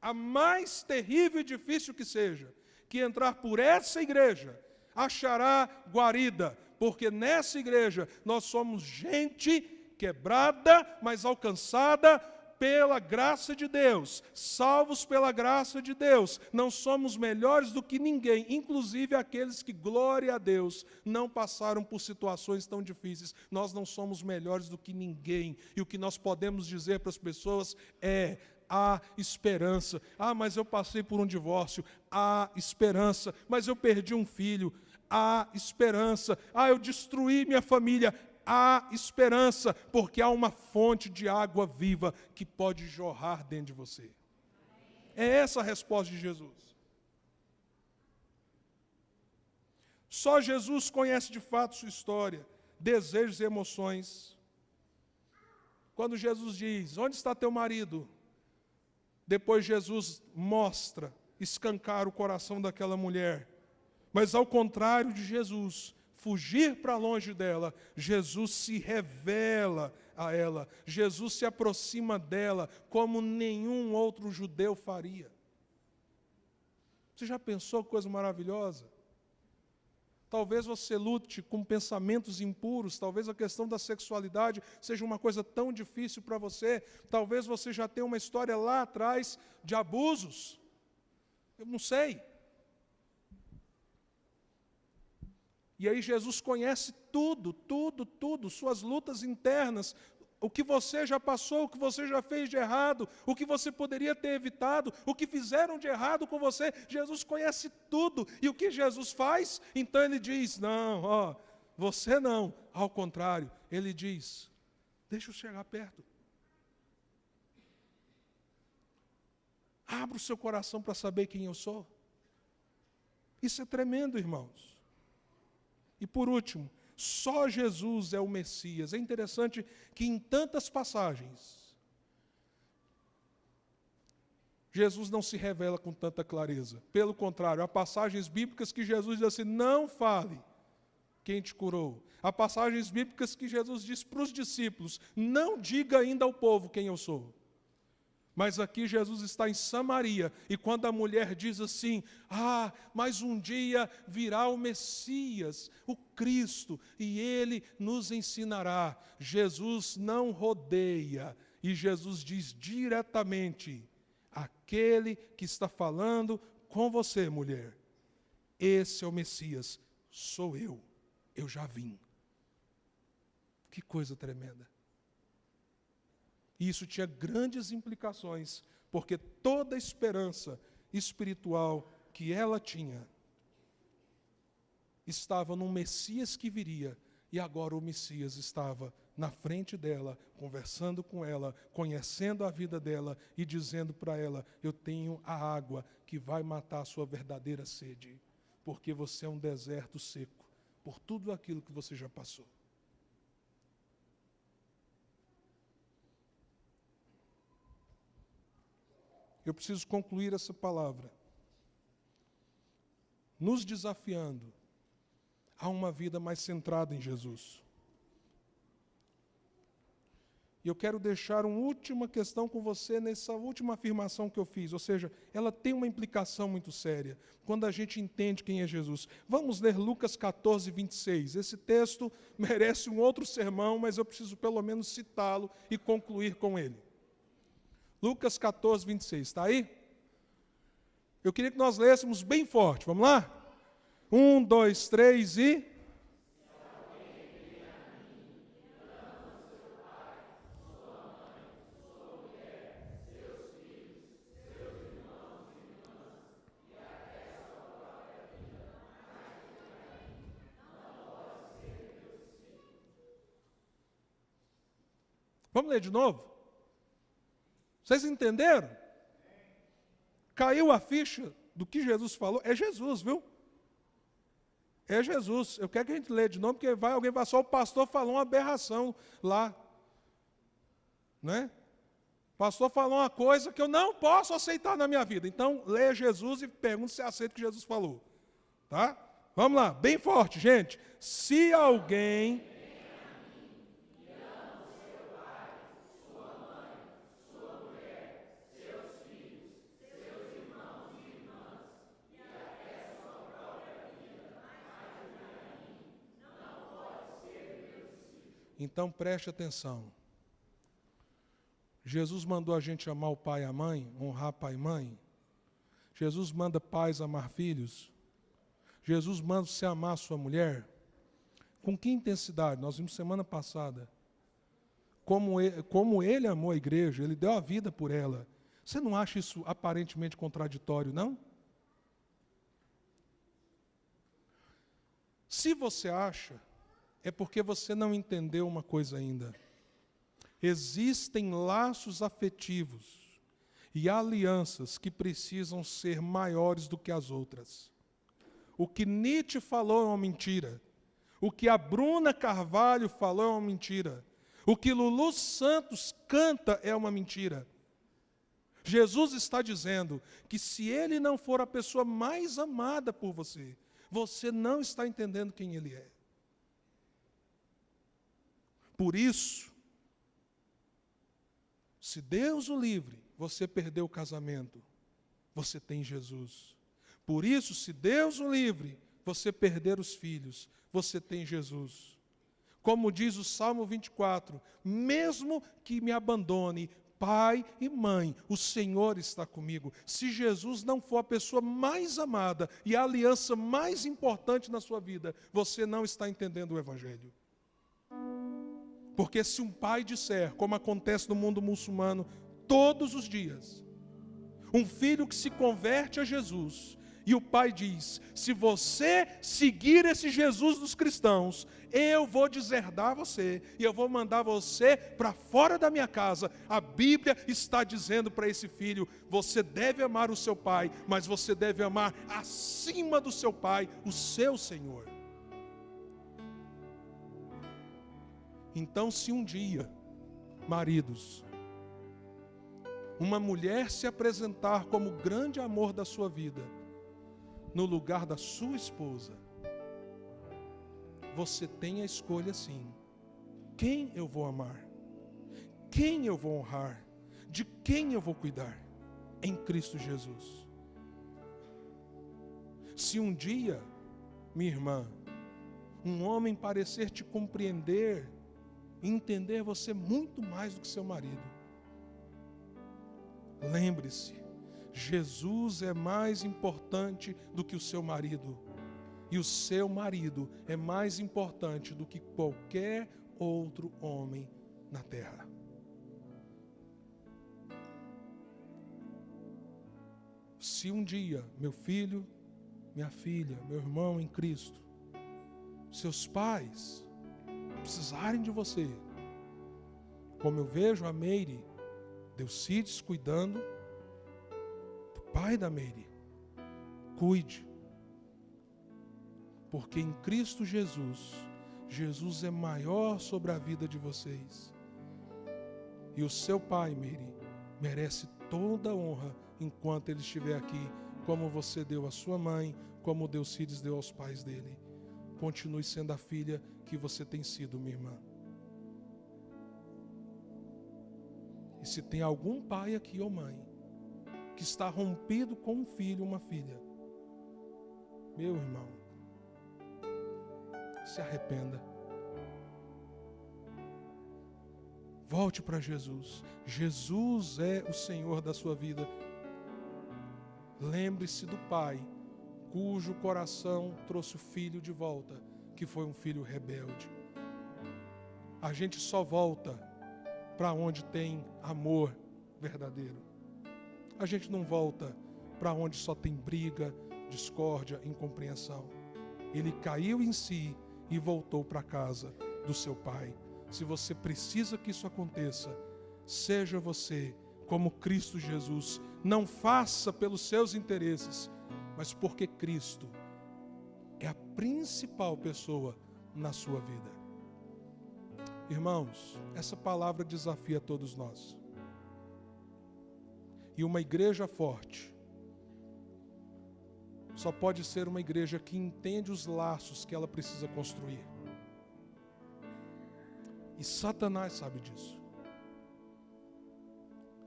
[SPEAKER 1] a mais terrível e difícil que seja, que entrar por essa igreja, achará guarida, porque nessa igreja nós somos gente quebrada, mas alcançada pela graça de Deus, salvos pela graça de Deus. Não somos melhores do que ninguém, inclusive aqueles que, glória a Deus, não passaram por situações tão difíceis. Nós não somos melhores do que ninguém. E o que nós podemos dizer para as pessoas é: há esperança. Ah, mas eu passei por um divórcio. Há esperança. Mas eu perdi um filho. Há esperança. Ah, eu destruí minha família. Há esperança, porque há uma fonte de água viva que pode jorrar dentro de você. É essa a resposta de Jesus. Só Jesus conhece de fato sua história, desejos e emoções. Quando Jesus diz: onde está teu marido? Depois Jesus mostra, escancara o coração daquela mulher. Mas ao contrário de Jesus fugir para longe dela, Jesus se revela a ela, Jesus se aproxima dela como nenhum outro judeu faria. Você já pensou que coisa maravilhosa? Talvez você lute com pensamentos impuros, talvez a questão da sexualidade seja uma coisa tão difícil para você, talvez você já tenha uma história lá atrás de abusos, eu não sei. E aí Jesus conhece tudo, suas lutas internas, o que você já passou, o que você já fez de errado, o que você poderia ter evitado, o que fizeram de errado com você. Jesus conhece tudo. E o que Jesus faz? Então ele diz: não, você não. Ao contrário, ele diz: deixa eu chegar perto. Abra o seu coração para saber quem eu sou. Isso é tremendo, irmãos. E por último, só Jesus é o Messias. É interessante que em tantas passagens, Jesus não se revela com tanta clareza. Pelo contrário, há passagens bíblicas que Jesus diz assim: não fale quem te curou. Há passagens bíblicas que Jesus diz para os discípulos: não diga ainda ao povo quem eu sou. Mas aqui Jesus está em Samaria, e quando a mulher diz assim: mas um dia virá o Messias, o Cristo, e Ele nos ensinará. Jesus não rodeia, e Jesus diz diretamente: aquele que está falando com você, mulher, esse é o Messias, sou eu já vim. Que coisa tremenda. E isso tinha grandes implicações, porque toda a esperança espiritual que ela tinha estava num Messias que viria, e agora o Messias estava na frente dela, conversando com ela, conhecendo a vida dela e dizendo para ela: eu tenho a água que vai matar a sua verdadeira sede, porque você é um deserto seco, por tudo aquilo que você já passou. Eu preciso concluir essa palavra, nos desafiando a uma vida mais centrada em Jesus. E eu quero deixar uma última questão com você nessa última afirmação que eu fiz, ou seja, ela tem uma implicação muito séria, quando a gente entende quem é Jesus. Vamos ler Lucas 14, 26. Esse texto merece um outro sermão, mas eu preciso pelo menos citá-lo e concluir com ele. Lucas 14, 26, está aí? Eu queria que nós lêssemos bem forte, vamos lá? 1, 2, 3 e... Vamos ler de novo? Vocês entenderam? Caiu a ficha do que Jesus falou? É Jesus, viu? É Jesus. Eu quero que a gente lê de novo, porque alguém vai só, o pastor falou uma aberração lá. Né? O pastor falou uma coisa que eu não posso aceitar na minha vida. Então, leia Jesus e pergunte se aceita o que Jesus falou. Tá? Vamos lá, bem forte, gente. Se alguém... Então preste atenção. Jesus mandou a gente amar o pai e a mãe, honrar pai e mãe. Jesus manda pais amar filhos. Jesus manda você amar a sua mulher. Com que intensidade? Nós vimos semana passada. Como ele amou a igreja, ele deu a vida por ela. Você não acha isso aparentemente contraditório, não? Se você acha, é porque você não entendeu uma coisa ainda. Existem laços afetivos e alianças que precisam ser maiores do que as outras. O que Nietzsche falou é uma mentira. O que a Bruna Carvalho falou é uma mentira. O que Lulu Santos canta é uma mentira. Jesus está dizendo que se ele não for a pessoa mais amada por você, você não está entendendo quem ele é. Por isso, se Deus o livre, você perdeu o casamento, você tem Jesus. Por isso, se Deus o livre, você perder os filhos, você tem Jesus. Como diz o Salmo 24, mesmo que me abandone pai e mãe, o Senhor está comigo. Se Jesus não for a pessoa mais amada e a aliança mais importante na sua vida, você não está entendendo o Evangelho. Porque se um pai disser, como acontece no mundo muçulmano todos os dias, um filho que se converte a Jesus, e o pai diz, se você seguir esse Jesus dos cristãos, eu vou deserdar você, e eu vou mandar você para fora da minha casa. A Bíblia está dizendo para esse filho, você deve amar o seu pai, mas você deve amar acima do seu pai, o seu Senhor. Então, se um dia, maridos, uma mulher se apresentar como o grande amor da sua vida, no lugar da sua esposa, você tem a escolha sim. Quem eu vou amar? Quem eu vou honrar? De quem eu vou cuidar? Em Cristo Jesus. Se um dia, minha irmã, um homem parecer te compreender, entender você muito mais do que seu marido, lembre-se, Jesus é mais importante do que o seu marido, e o seu marido é mais importante do que qualquer outro homem na terra. Se um dia, meu filho, minha filha, meu irmão em Cristo, seus pais precisarem de você, como eu vejo a Meire, Delcides cuidando do pai da Meire, cuide, porque em Cristo Jesus, Jesus é maior sobre a vida de vocês, e o seu pai, Meire, merece toda a honra enquanto ele estiver aqui, como você deu à sua mãe, como Delcides deu aos pais dele. Continue sendo a filha que você tem sido, minha irmã. E se tem algum pai aqui ou mãe que está rompido com um filho ou uma filha, meu irmão, se arrependa. Volte para Jesus. Jesus é o Senhor da sua vida. Lembre-se do pai cujo coração trouxe o filho de volta, que foi um filho rebelde. A gente só volta para onde tem amor verdadeiro. A gente não volta para onde só tem briga, discórdia, incompreensão. Ele caiu em si e voltou para a casa do seu pai. Se você precisa que isso aconteça, seja você como Cristo Jesus. Não faça pelos seus interesses, mas porque Cristo é a principal pessoa na sua vida. Irmãos, essa palavra desafia todos nós. E uma igreja forte só pode ser uma igreja que entende os laços que ela precisa construir. E Satanás sabe disso.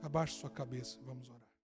[SPEAKER 1] Abaixe sua cabeça, vamos orar.